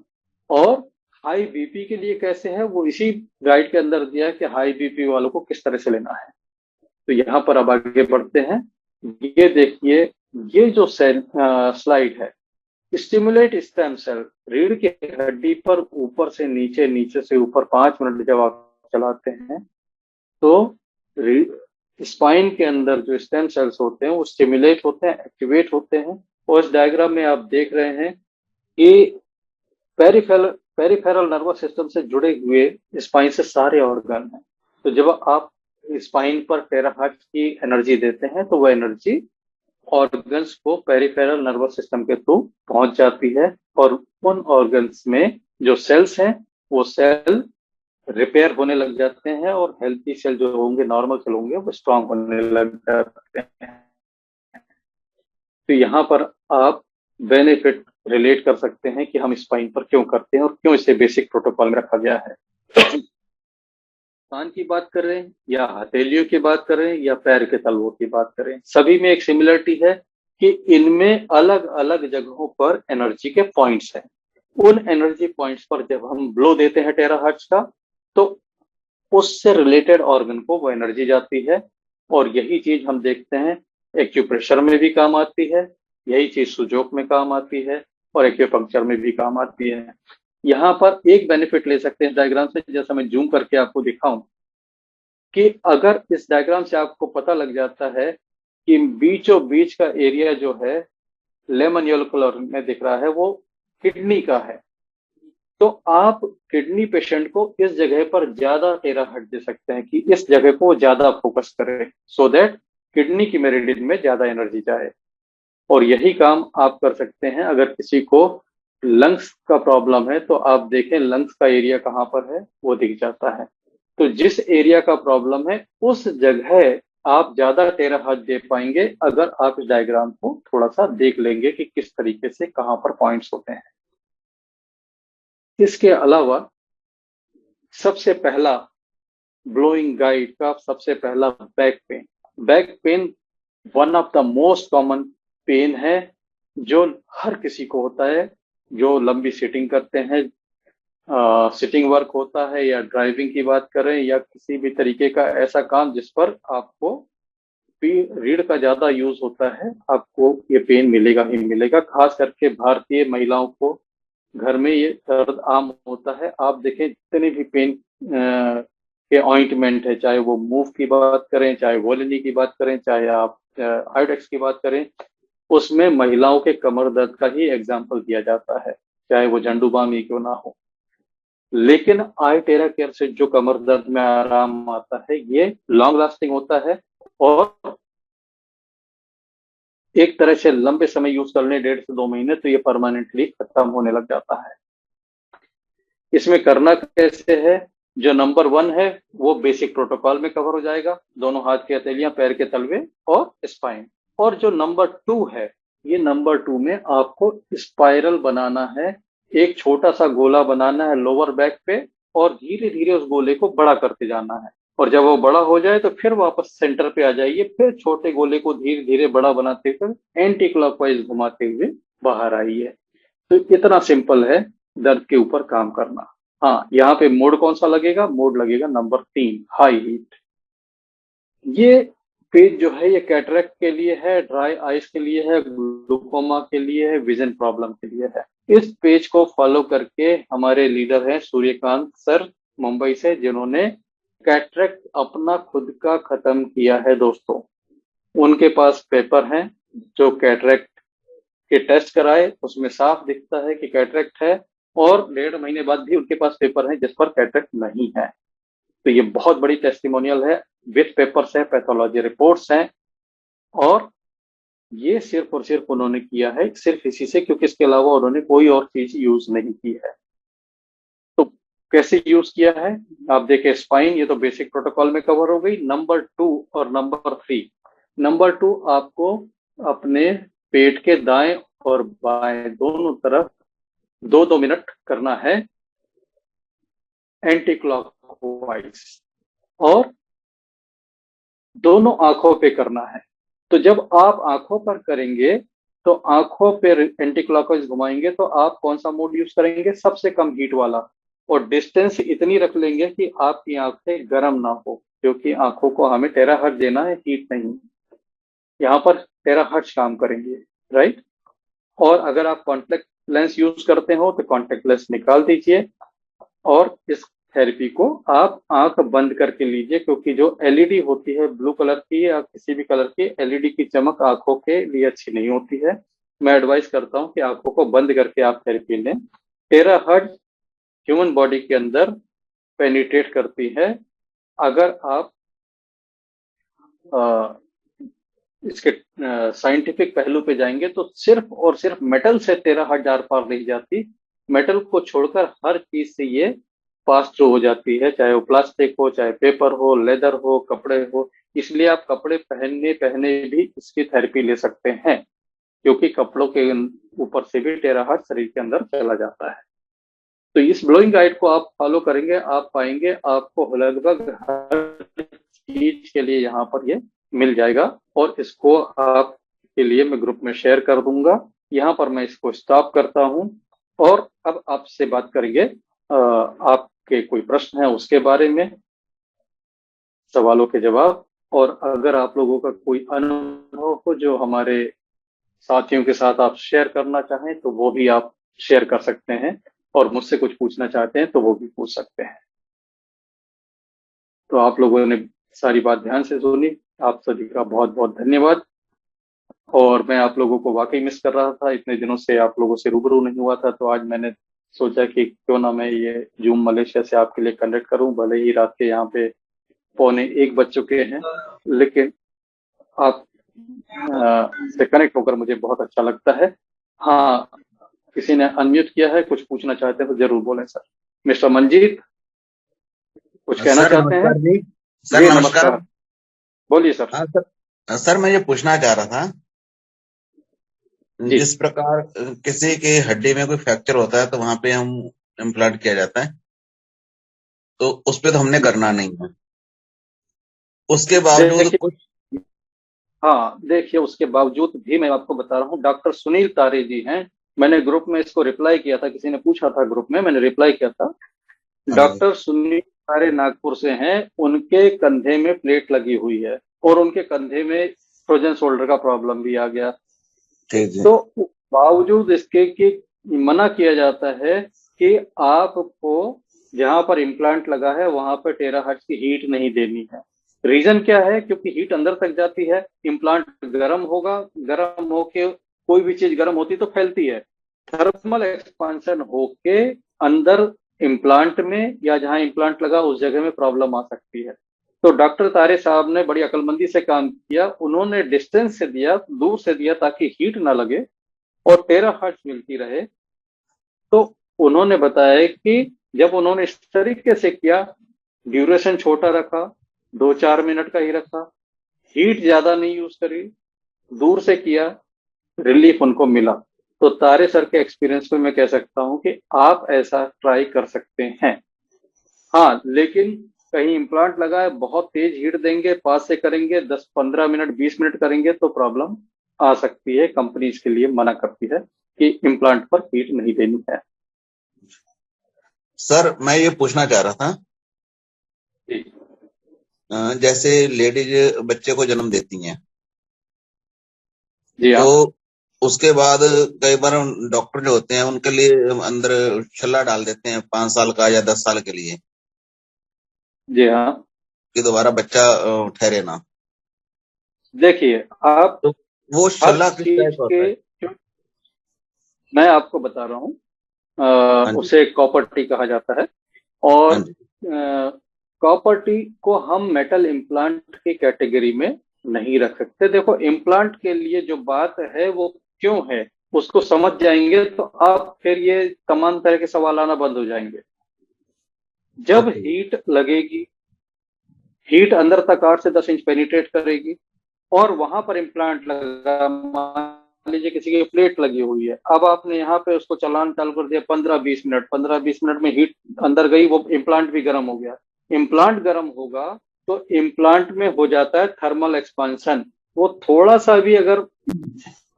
और हाई बीपी के लिए कैसे है वो इसी गाइड के अंदर दिया है कि हाई बीपी वालों को किस तरह से लेना है। तो यहाँ पर अब आगे बढ़ते हैं। ये देखिए, ये जो सेल स्लाइड है, स्टिमुलेट स्टेम सेल, रीढ़ की हड्डी पर ऊपर से नीचे, नीचे से ऊपर 5 मिनट जब आप चलाते हैं तो स्पाइन के अंदर जो स्टेम सेल्स होते हैं वो स्टिमुलेट होते हैं, एक्टिवेट होते हैं। और इस डायग्राम में आप देख रहे हैं कि पेरिफेरल पेरिफेरल नर्वस सिस्टम से जुड़े हुए स्पाइन से सारे ऑर्गन हैं। तो जब आप स्पाइन पर टेराहर्ट्ज की एनर्जी देते हैं तो वह एनर्जी ऑर्गन्स को पेरिफेरल नर्वस सिस्टम के थ्रू पहुंच जाती है, और उन ऑर्गन्स में जो सेल्स हैं वो सेल रिपेयर होने लग जाते हैं, और हेल्थी सेल जो होंगे, नॉर्मल सेल होंगे, वो स्ट्रांग होने लग जाते हैं। तो यहाँ पर आप बेनिफिट रिलेट कर सकते हैं कि हम स्पाइन पर क्यों करते हैं और क्यों इसे बेसिक प्रोटोकॉल में रखा गया है। कान की बात करें या हथेलियों की बात करें या पैर के तलवों की बात करें, सभी में एक सिमिलरिटी है कि इनमें अलग अलग जगहों पर एनर्जी के पॉइंट्स हैं। उन एनर्जी पॉइंट्स पर जब हम ब्लो देते हैं टेराहर्ट्ज का, तो उससे रिलेटेड ऑर्गन को वो एनर्जी जाती है। और यही चीज हम देखते हैं एक्यूप्रेशर में भी काम आती है, यही चीज सुजोक में काम आती है, और एक्यूपंक्चर में भी काम आती है। यहाँ पर एक बेनिफिट ले सकते हैं डायग्राम से, जैसा मैं जूम करके आपको दिखाऊं, कि अगर इस डायग्राम से आपको पता लग जाता है कि बीचों बीच का एरिया जो है लेमन येलो कलर में दिख रहा है, वो किडनी का है, तो आप किडनी पेशेंट को इस जगह पर ज्यादा टेराहर्ट्ज दे सकते हैं कि इस जगह को ज्यादा फोकस करें, सो दैट किडनी की मेरिडियन में ज्यादा एनर्जी जाए। और यही काम आप कर सकते हैं अगर किसी को लंग्स का प्रॉब्लम है, तो आप देखें लंग्स का एरिया कहाँ पर है, वो दिख जाता है। तो जिस एरिया का प्रॉब्लम है उस जगह आप ज्यादा टेराहर्ट्ज दे पाएंगे अगर आप इस डायग्राम को थोड़ा सा देख लेंगे कि किस तरीके से कहाँ पर पॉइंट्स होते हैं। इसके अलावा सबसे पहला ब्लोइंग गाइड का सबसे पहला back pain. Back pain one of the most common pain है जो हर किसी को होता है, जो लंबी सिटिंग करते हैं, सिटिंग वर्क होता है, या ड्राइविंग की बात करें, या किसी भी तरीके का ऐसा काम जिस पर आपको रीढ़ का ज्यादा यूज होता है, आपको ये पेन मिलेगा ही मिलेगा। खास करके भारतीय महिलाओं को घर में ये दर्द आम होता है। आप देखें जितने भी पेन के ऑइंटमेंट है, चाहे वो मूव की बात करें, चाहे वोलिनी की बात करें, चाहे आप आयोडेक्स की बात करें, उसमें महिलाओं के कमर दर्द का ही एग्जाम्पल दिया जाता है, चाहे वो झंडू बाम ही क्यों ना हो। लेकिन आई टेरा केयर से जो कमर दर्द में आराम आता है, ये लॉन्ग लास्टिंग होता है, और एक तरह से लंबे समय यूज कर लें, 1.5 से 2 महीने, तो ये परमानेंटली खत्म होने लग जाता है। इसमें करना कैसे है? जो नंबर 1 है वो बेसिक प्रोटोकॉल में कवर हो जाएगा, दोनों हाथ की हथेलियां, पैर के तलवे और स्पाइन। और जो नंबर 2 है, ये नंबर 2 में आपको स्पाइरल बनाना है, एक छोटा सा गोला बनाना है लोअर बैक पे, और धीरे धीरे उस गोले को बड़ा करते जाना है। और जब वो बड़ा हो जाए तो फिर वापस सेंटर पे आ जाइए, फिर छोटे गोले को धीरे धीरे बड़ा बनाते हुए एंटी क्लॉकवाइज घुमाते हुए बाहर आइए। तो इतना सिंपल है दर्द के ऊपर काम करना। हाँ, यहाँ पे मोड कौन सा लगेगा? मोड लगेगा नंबर 3, हाई हीट। ये पेज जो है ये कैटरेक्ट के लिए है, ड्राई आइज के लिए है, ग्लूकोमा के लिए है, विजन प्रॉब्लम के लिए है। इस पेज को फॉलो करके हमारे लीडर हैं सूर्यकांत सर मुंबई से, जिन्होंने कैटरेक्ट अपना खुद का खत्म किया है दोस्तों। उनके पास पेपर हैं जो कैटरेक्ट के टेस्ट कराए, उसमें साफ दिखता है कि कैटरेक्ट है, और 1.5 महीने बाद भी उनके पास पेपर है जिस पर कैटरेक्ट नहीं है। तो ये बहुत बड़ी टेस्टिमोनियल है, विथ पेपर्स है, पैथोलॉजी रिपोर्ट्स हैं, और ये सिर्फ और सिर्फ उन्होंने किया है सिर्फ इसी से, क्योंकि इसके अलावा उन्होंने कोई और चीज यूज नहीं की है। तो कैसे यूज किया है आप देखें, स्पाइन ये तो बेसिक प्रोटोकॉल में कवर हो गई। नंबर 2 और नंबर 3, नंबर 2 आपको अपने पेट के दाएं और बाएं दोनों तरफ 2-2 मिनट करना है एंटी क्लॉकवाइज, और दोनों आंखों पे करना है। तो जब आप आंखों पर करेंगे तो आंखों पे एंटी क्लॉकवाइज घुमाएंगे, तो आप कौन सा मोड यूज करेंगे? सबसे कम हीट वाला, और डिस्टेंस इतनी रख लेंगे कि आपकी आंखें गर्म ना हो, क्योंकि आंखों को हमें टेराहर्ट्ज देना है, हीट नहीं। यहाँ पर टेराहर्ट्ज काम करेंगे, राइट। और अगर आप कॉन्टैक्ट लेंस यूज करते हो तो कॉन्टैक्ट लेंस निकाल दीजिए और इस थेरेपी को आप आंख बंद करके लीजिए, क्योंकि जो एलईडी होती है ब्लू कलर की या किसी भी कलर की एलईडी की चमक आंखों के लिए अच्छी नहीं होती है। मैं एडवाइस करता हूं कि आंखों को बंद करके आप थेरेपी लें। टेराहर्ट्ज ह्यूमन बॉडी के अंदर पेनिट्रेट करती है। अगर आप इसके साइंटिफिक पहलू पे जाएंगे तो सिर्फ और सिर्फ मेटल से 13 हर्ट्ज आर पार नहीं जाती। मेटल को छोड़कर हर चीज से ये पास थ्रू हो जाती है, चाहे वो प्लास्टिक हो, चाहे पेपर हो, लेदर हो, कपड़े हो। इसलिए आप कपड़े पहनने पहने भी इसकी थेरेपी ले सकते हैं, क्योंकि कपड़ों के ऊपर से भी 13 हर्ट्ज शरीर के अंदर चला जाता है। तो इस ब्लोइंग गाइड को आप फॉलो करेंगे, आप पाएंगे आपको लगभग हर चीज के लिए यहाँ पर ये मिल जाएगा। और इसको आपके लिए मैं ग्रुप में शेयर कर दूंगा। यहाँ पर मैं इसको स्टॉप करता हूँ और अब आपसे बात करेंगे आपके कोई प्रश्न है उसके बारे में, सवालों के जवाब। और अगर आप लोगों का कोई अनुभव हो जो हमारे साथियों के साथ आप शेयर करना चाहें तो वो भी आप शेयर कर सकते हैं, और मुझसे कुछ पूछना चाहते हैं तो वो भी पूछ सकते हैं। तो आप लोगों ने सारी बात ध्यान से सुनी, आप सभी का बहुत बहुत धन्यवाद। और मैं आप लोगों को वाकई मिस कर रहा था, इतने दिनों से आप लोगों से रूबरू नहीं हुआ था, तो आज मैंने सोचा कि क्यों ना मैं ये जूम मलेशिया से आपके लिए कंडक्ट करूं। भले ही रात के यहाँ पे 12:45 बज चुके हैं, लेकिन आप से कनेक्ट होकर मुझे बहुत अच्छा लगता है। हाँ, किसी ने अनम्यूट किया है, कुछ पूछना चाहते हैं तो जरूर बोलें सर। मिस्टर मंजीत, कुछ कहना सर चाहते हैं? नमस्कार जी। सर जी नमस्कार। नमस्कार, बोलिए सर। हाँ सर, मैं ये पूछना चाह रहा था, जी जिस प्रकार किसी के हड्डी में कोई फ्रैक्चर होता है तो वहां पे हम इम्प्लांट किया जाता है, तो उस पे तो हमने करना नहीं है, उसके बावजूद देखिए, कुछ। हाँ देखिए, उसके बावजूद भी मैं आपको बता रहा हूँ, डॉक्टर सुनील तारे जी हैं। मैंने ग्रुप में इसको रिप्लाई किया था, किसी ने पूछा था ग्रुप में, मैंने रिप्लाई किया था। हाँ जी। डॉक्टर सुनील तारे नागपुर से हैं। उनके कंधे में प्लेट लगी हुई है और उनके कंधे में फ्रोजन शोल्डर का प्रॉब्लम भी आ गया। ठीक जी। तो बावजूद इसके कि मना किया जाता है कि आपको जहां पर इम्प्लांट लगा है वहां पर 13 हर्ट्ज की हीट नहीं देनी है। रीजन क्या है? क्योंकि हीट अंदर तक जाती है, इम्प्लांट गर्म होगा, गर्म होके कोई भी चीज गर्म होती तो फैलती है, थर्मल एक्सपांशन होके अंदर इम्प्लांट में या जहां इम्प्लांट लगा उस जगह में प्रॉब्लम आ सकती है। तो डॉक्टर तारे साहब ने बड़ी अकलमंदी से काम किया, उन्होंने डिस्टेंस से दिया, दूर से दिया, ताकि हीट ना लगे और 13 हर्ट्ज मिलती रहे। तो उन्होंने बताया कि जब उन्होंने इस तरीके से किया, ड्यूरेशन छोटा रखा, 2-4 मिनट का ही रखा, हीट ज्यादा नहीं यूज करी, दूर से किया, रिलीफ उनको मिला। तो तारे सर के एक्सपीरियंस में मैं कह सकता हूं कि आप ऐसा ट्राई कर सकते हैं। हाँ, लेकिन कहीं इम्प्लांट लगा है, बहुत तेज हीट देंगे, पास से करेंगे, 10-15 मिनट 20 मिनट करेंगे तो प्रॉब्लम आ सकती है। कंपनी इसके लिए मना करती है कि इम्प्लांट पर हीट नहीं देनी है। सर मैं ये पूछना चाह रहा था, जी जैसे लेडीज बच्चे को जन्म देती हैं, जी तो हाँ, उसके बाद कई बार डॉक्टर जो होते हैं उनके लिए अंदर छल्ला डाल देते हैं 5 साल का या 10 साल के लिए, जी हाँ। कि दोबारा बच्चा ठहरे ना। देखिए, आप तो वो हर छल्ला किस टाइप चीज का होता है? के, मैं आपको बता रहा हूँ, हाँ जी। उसे कॉपर टी कहा जाता है। हाँ और जी। कॉपर टी को हम मेटल इम्प्लांट की कैटेगरी में नहीं रख सकते। देखो, इम्प्लांट के लिए जो बात है वो क्यों है, उसको समझ जाएंगे तो आप फिर ये तमाम तरह के सवाल आना बंद हो जाएंगे। जब ओके। हीट लगेगी, हीट अंदर तक 8 से 10 इंच पेनिट्रेट करेगी और वहां पर इम्प्लांट लगा, मान लीजिए किसी की प्लेट लगी हुई है, अब आपने यहाँ पे उसको चलान चालू कर दिया 15-20 मिनट, 15-20 मिनट में हीट अंदर गई, वो इम्प्लांट भी गर्म हो गया। इम्प्लांट गर्म होगा तो इम्प्लांट में हो जाता है थर्मल एक्सपांशन। वो थोड़ा सा भी अगर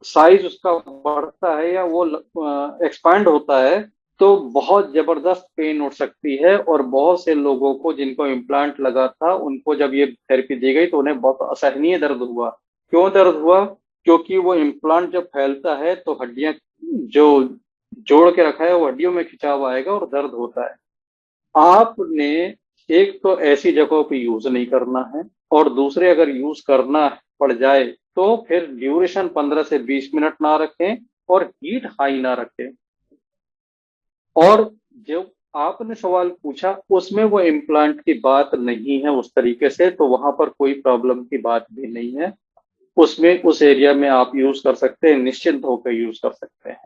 साइज उसका बढ़ता है या वो एक्सपांड होता है तो बहुत जबरदस्त पेन उठ सकती है। और बहुत से लोगों को जिनको इम्प्लांट लगा था उनको जब ये थेरेपी दी गई तो उन्हें बहुत असहनीय दर्द हुआ। क्यों दर्द हुआ? क्योंकि वो इम्प्लांट जब फैलता है तो हड्डियां जो जोड़ के रखा है वो हड्डियों में खिंचाव आएगा और दर्द होता है। आपने एक तो ऐसी जगहों पे यूज नहीं करना है, और दूसरे अगर यूज करना पड़ जाए तो फिर ड्यूरेशन 15 से 20 मिनट ना रखें और हीट हाई ना रखें। और जो आपने सवाल पूछा उसमें वो इम्प्लांट की बात नहीं है उस तरीके से, तो वहां पर कोई प्रॉब्लम की बात भी नहीं है। उसमें उस एरिया में आप यूज कर सकते हैं, निश्चिंत होकर यूज कर सकते हैं।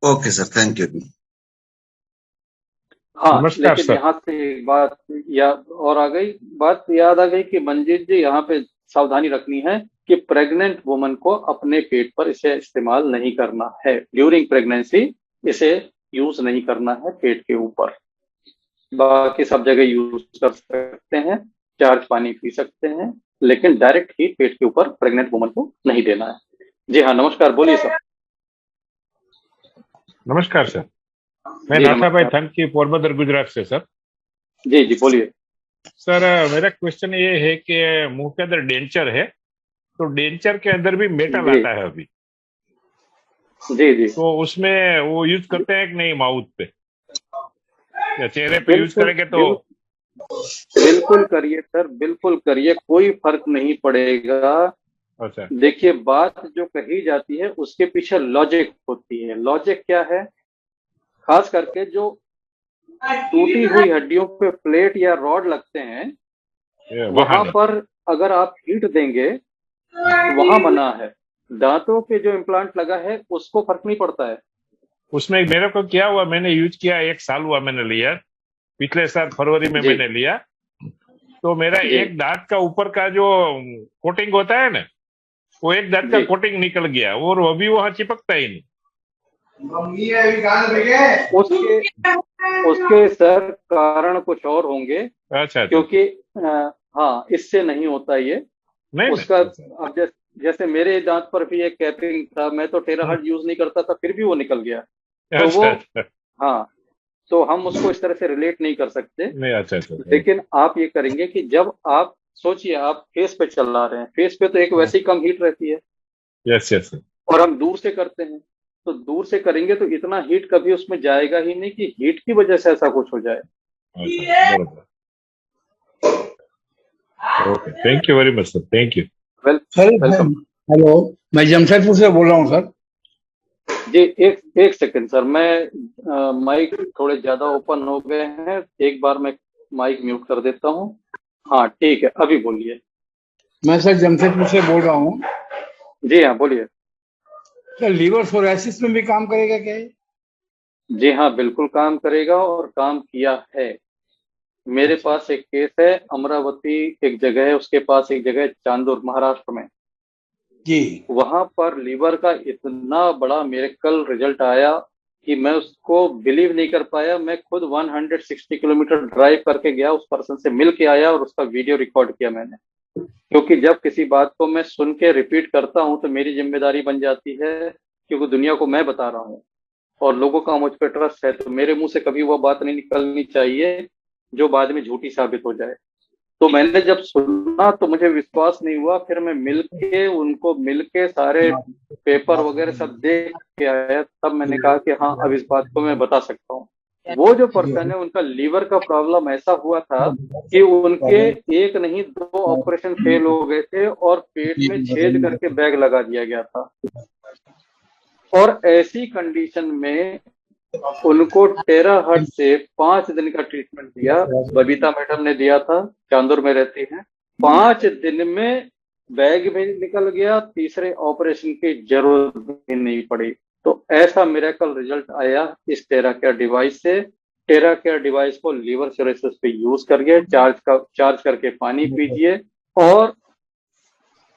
Okay sir, thank you. हाँ, नमस्कार लेकिन सर। यहाँ से एक बात बात याद आ गई कि मंजीत जी यहाँ पे सावधानी रखनी है कि प्रेग्नेंट वुमन को अपने पेट पर इसे इस्तेमाल नहीं करना है। ड्यूरिंग प्रेगनेंसी इसे यूज नहीं करना है पेट के ऊपर। बाकी सब जगह यूज कर सकते हैं, चार्ज पानी पी सकते हैं, लेकिन डायरेक्ट हीट पेट के ऊपर प्रेग्नेंट वुमन को नहीं देना है। जी हाँ, नमस्कार, बोलिए सर। नमस्कार सर, मैं जी नाथाभाई नमस्कार। थंकी, पोरबंदर, गुजरात से सर। जी जी बोलिए। सर मेरा क्वेश्चन ये है कि मुंह के अंदर डेंचर है, तो डेंचर के अंदर भी मेटल जी आता है अभी, जी जी तो उसमें वो यूज करते हैं कि नहीं माउथ पे या चेहरे पे यूज बिल्कुल करेंगे तो? बिल्कुल करिए सर, बिल्कुल करिए, कोई फर्क नहीं पड़ेगा। अच्छा। देखिए, बात जो कही जाती है उसके पीछे लॉजिक होती है। लॉजिक क्या है? खास करके जो टूटी हुई हड्डियों पे प्लेट या रॉड लगते हैं वहां वहां नहीं। पर अगर आप हीट देंगे तो वहां मना है। दांतों पे जो इम्प्लांट लगा है उसको फर्क नहीं पड़ता है। उसमें मेरे को क्या हुआ, मैंने यूज किया 1 साल हुआ, मैंने लिया पिछले साल फरवरी में जी मैंने लिया, तो मेरा जी एक दांत का ऊपर का जो कोटिंग होता है ना, वो एक दांत का जी कोटिंग निकल गया और अभी वहां चिपकता ही नहीं। उसके उसके सर कारण कुछ और होंगे, अच्छा अच्छा। क्योंकि हाँ, इससे नहीं होता ये। नहीं उसका नहीं। अब जैसे मेरे दांत पर भी एक कैपिंग था, मैं तो हम्म, टेराहर्ट्ज यूज नहीं करता था, फिर भी वो निकल गया। तो वो, अच्छा अच्छा। हाँ, तो हम उसको इस तरह से रिलेट नहीं कर सकते। नहीं, अच्छा अच्छा। लेकिन आप ये करेंगे कि जब आप सोचिए आप फेस पे चला रहे हैं, फेस पे तो एक वैसे ही कम हीट रहती है, यस यस। और हम दूर से करते हैं, तो दूर से करेंगे तो इतना हीट कभी उसमें जाएगा ही नहीं कि हीट की वजह से ऐसा कुछ हो जाए। बरोबर। Okay, thank you very much sir, thank you. Sir welcome. Hello, मैं जमशेदपुर से बोल रहा हूँ सर। जी, एक एक सेकंड सर, मैं माइक थोड़े ज्यादा ओपन हो गए हैं, एक बार मैं माइक म्यूट कर देता हूँ। हाँ ठीक है, अभी बोलिए। मैं सर जमशेदपुर से बोल रहा हूँ। जी हाँ, बोलिए। सर लीवर सोरासिस में भी काम करेगा क्या ये? जी हाँ, बिल्कुल काम करेगा और काम किया है। मेरे पास एक केस है, अमरावती एक जगह है, उसके पास एक जगह है चांदूर, महाराष्ट्र में। जी वहां पर लीवर का इतना बड़ा मिरेकल रिजल्ट आया कि मैं उसको बिलीव नहीं कर पाया। मैं खुद 160 किलोमीटर ड्राइव करके गया, उस पर्सन से मिल के आया और उसका वीडियो रिकॉर्ड किया मैंने। क्योंकि जब किसी बात को मैं सुन के रिपीट करता हूं तो मेरी जिम्मेदारी बन जाती है, क्योंकि दुनिया को मैं बता रहा हूं और लोगों का मुझ पर ट्रस्ट है, तो मेरे मुंह से कभी वो बात नहीं निकलनी चाहिए जो बाद में झूठी साबित हो जाए। तो मैंने जब सुना तो मुझे विश्वास नहीं हुआ, फिर मैं मिलके सारे पेपर वगैरह सब देख के आया, तब मैंने कहा कि हाँ, अब इस बात को मैं बता सकता हूँ। वो जो पर्सन है उनका लीवर का प्रॉब्लम ऐसा हुआ था कि उनके एक नहीं 2 ऑपरेशन फेल हो गए थे और पेट में छेद करके बैग लगा दिया गया था। और ऐसी कंडीशन में उनको टेराहर्ट्ज से 5 दिन का ट्रीटमेंट दिया, बबीता मैडम ने दिया था, चांदूर में रहती हैं। 5 दिन में बैग भी निकल गया, तीसरे ऑपरेशन की जरूरत भी नहीं पड़ी। तो ऐसा मिरेकल रिजल्ट आया इस टेरा केयर डिवाइस से। टेरा केयर डिवाइस को लीवर सिरोसिस पे यूज करिए, चार्ज करके पानी पीजिए, और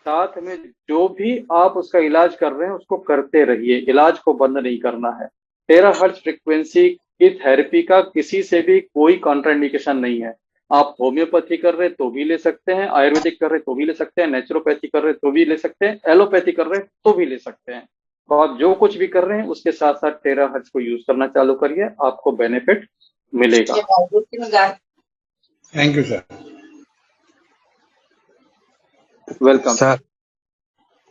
साथ में जो भी आप उसका इलाज कर रहे हैं उसको करते रहिए, इलाज को बंद नहीं करना है। टेराहर्ट्ज फ्रिक्वेंसी की थेरेपी का किसी से भी कोई कॉन्ट्राइंडिकेशन नहीं है। आप होम्योपैथी कर रहे तो भी ले सकते हैं, आयुर्वेदिक कर रहे तो भी ले सकते हैं, नेचुरोपैथी कर रहे तो भी ले सकते हैं, एलोपैथी कर रहे तो भी ले सकते हैं। तो आप जो कुछ भी कर रहे हैं उसके साथ साथ टेराहर्ट्ज को यूज करना चालू करिए, आपको बेनिफिट मिलेगा। Thank you sir. Welcome sir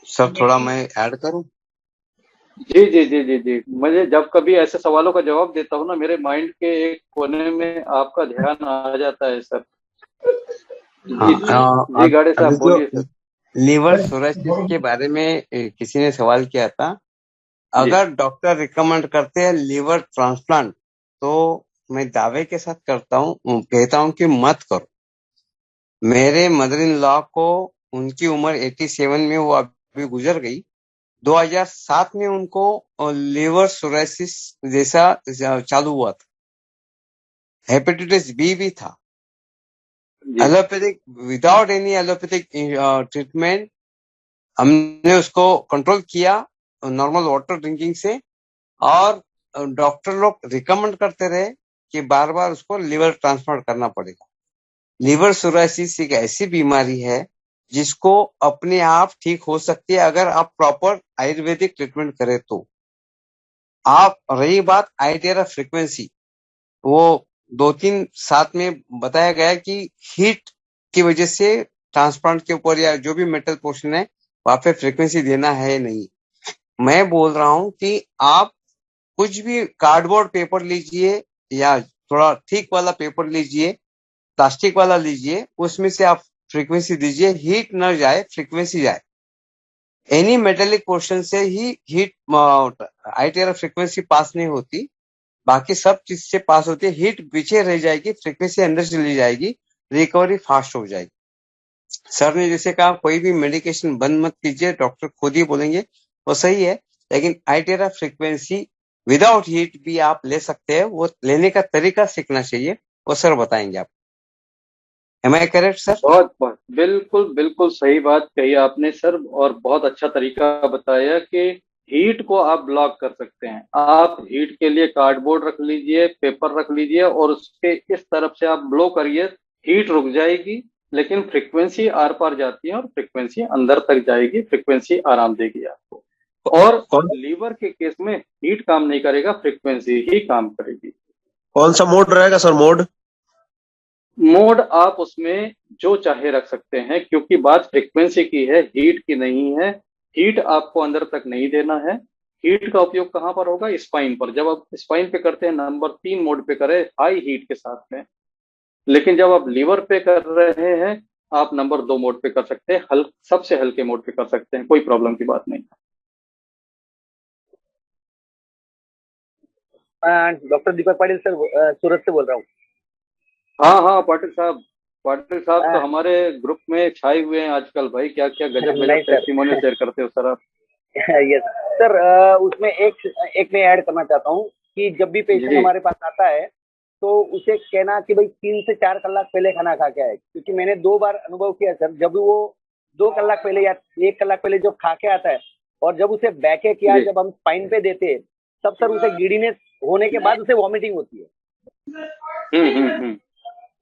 sir थोड़ा मैं ऐड करूं? जी जी जी जी जी, मुझे जब कभी ऐसे सवालों का जवाब देता हूँ ना, मेरे माइंड के एक कोने में आपका ध्यान आ जाता है सर। हाँ, जी जी गाड़े अभी साहब जो बोलिए सर। लीवर सोरासिस के बारे में किसी ने सवाल किया था। जी अगर डॉक्टर रिकमेंड करते हैं लीवर ट्रांसप्लांट, तो मैं दावे के साथ कहता हूं कि मत करो। मेरे मदर इन लॉ को, उनकी उम्र 87 में, वो अभी गुजर गई। 2007 में उनको लीवर सोरासिस जैसा चालू हुआ था। हेपेटाइटिस बी भी था। जी allopathic, without any allopathic treatment, हमने उसको कंट्रोल किया नॉर्मल वाटर ड्रिंकिंग से। और डॉक्टर लोग रिकमेंड करते रहे कि बार बार उसको लिवर ट्रांसप्लांट करना पड़ेगा। लिवर सोरासिस एक ऐसी बीमारी है जिसको अपने आप ठीक हो सकती है अगर आप प्रॉपर आयुर्वेदिक ट्रीटमेंट करें तो। आप, रही बात आईटीआर फ्रीक्वेंसी, वो 2-3 साथ में बताया गया है कि हीट की वजह से ट्रांसप्लांट के ऊपर या जो भी मेटल पोर्शन है वहां पे फ्रीक्वेंसी देना है नहीं। मैं बोल रहा हूं कि आप कुछ भी कार्डबोर्ड पेपर लीजिए या थोड़ा थिक वाला पेपर लीजिए, प्लास्टिक वाला लीजिए, उसमें से आप फ्रीक्वेंसी दीजिए। हीट न जाए, फ्रीक्वेंसी जाए। एनी मेटेलिक पोर्शन से ही हीट, आईटीआर फ्रीक्वेंसी पास नहीं होती, बाकी सब चीज से पास होती है। हीट पीछे रह जाएगी, फ्रीक्वेंसी अंदर चली जाएगी, रिकवरी फास्ट हो जाएगी। सर ने जैसे कहा, कोई भी मेडिकेशन बंद मत कीजिए, डॉक्टर खुद ही बोलेंगे, वो सही है। लेकिन आईटीआर फ्रीक्वेंसी विदाउट हीट भी आप ले सकते हैं। वो लेने का तरीका सीखना चाहिए, वो सर बताएंगे आप। Am I correct sir? बहुत बहुत बिल्कुल बिल्कुल सही बात कही आपने सर, और बहुत अच्छा तरीका बताया कि हीट को आप ब्लॉक कर सकते हैं। आप हीट के लिए कार्डबोर्ड रख लीजिए, पेपर रख लीजिए और उसके इस तरफ से आप ब्लो करिए, हीट रुक जाएगी, लेकिन फ्रीक्वेंसी आर पार जाती है और फ्रीक्वेंसी अंदर तक जाएगी, फ्रीक्वेंसी आराम देगी आपको। और कौन लीवर के केस में हीट काम नहीं करेगा, फ्रीक्वेंसी ही काम करेगी। कौन सा मोड रहेगा सर, मोड? मोड आप उसमें जो चाहे रख सकते हैं, क्योंकि बात फ्रीक्वेंसी की है, हीट की नहीं है। हीट आपको अंदर तक नहीं देना है। हीट का उपयोग कहाँ पर होगा? स्पाइन पर। जब आप स्पाइन पे करते हैं, नंबर 3 मोड पे करें हाई हीट के साथ में। लेकिन जब आप लीवर पे कर रहे हैं, आप नंबर 2 मोड पे कर सकते हैं, सबसे हल्के मोड पे कर सकते हैं, कोई प्रॉब्लम की बात नहीं। डॉक्टर दीपक पाटिल सर, सूरत से बोल रहा हूँ। हाँ हाँ पाटिल साहब, पाटिल साहब तो अ, हमारे ग्रुप में छाए हुए हैं आजकल भाई। क्या क्या गजब गजब नहीं सर। टेस्टिमोनियल शेयर करते हो सर आप। Yes sir. उसमें एक मैं ऐड करना चाहता हूँ कि जब भी पेशेंट जी हमारे पास आता है तो उसे कहना कि भाई 3 से 4 कलाक पहले खाना खा के आए, क्योंकि मैंने 2 बार अनुभव किया सर। जब वो 2 कलाक पहले या 1 कलाक पहले जो खा के आता है और जब उसे बैके किया, जी। जब हम स्पाइन पे देते हैं, तब सर उसे गिडीनेस होने के बाद उसे वॉमिटिंग होती है। हम्म।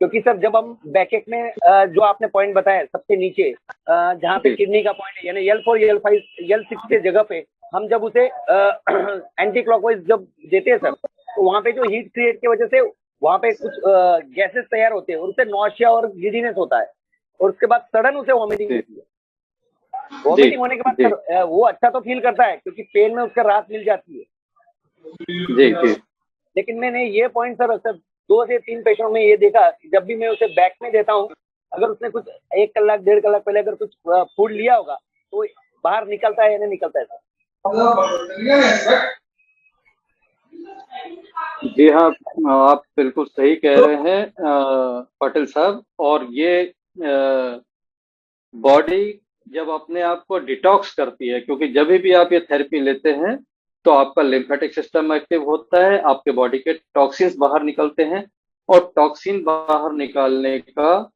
क्योंकि सर जब हम बैकेक में जो आपने पॉइंट बताया सबसे नीचे, जहाँ पे जी किडनी का पॉइंट है, यानी L4 L5 L6 के जगह पे हम जब उसे एंटी क्लॉकवाइज जब देते हैं सर, तो वहां पे जो हीट क्रिएट की वजह से वहां पे कुछ गैसेस तैयार होते हैं और उससे नॉशिया और गिडीनेस होता है, और उसके बाद सडन उसे वॉमिटिंग जी होती है। जी वॉमिटिंग होने के बाद जी सर वो अच्छा तो फील करता है क्योंकि पेन में उसका राहत मिल जाती है। जी जी लेकिन मैंने ये पॉइंट सर अक्सर 2 से 3 पेशेंट में ये देखा कि जब भी मैं उसे बैक में देता हूँ, अगर उसने कुछ 1 कलाक 1.5 कलाक पहले अगर कुछ फूड लिया होगा तो बाहर निकलता है या नहीं निकलता है सर? जी हाँ, आप बिल्कुल सही कह रहे हैं पाटिल साहब। और ये बॉडी जब अपने आप को डिटॉक्स करती है, क्योंकि जब भी आप ये थेरेपी लेते हैं तो आपका लिम्फेटिक सिस्टम एक्टिव होता है, आपके बॉडी के टॉक्सिन्स बाहर निकलते हैं। और टॉक्सिन बाहर निकालने का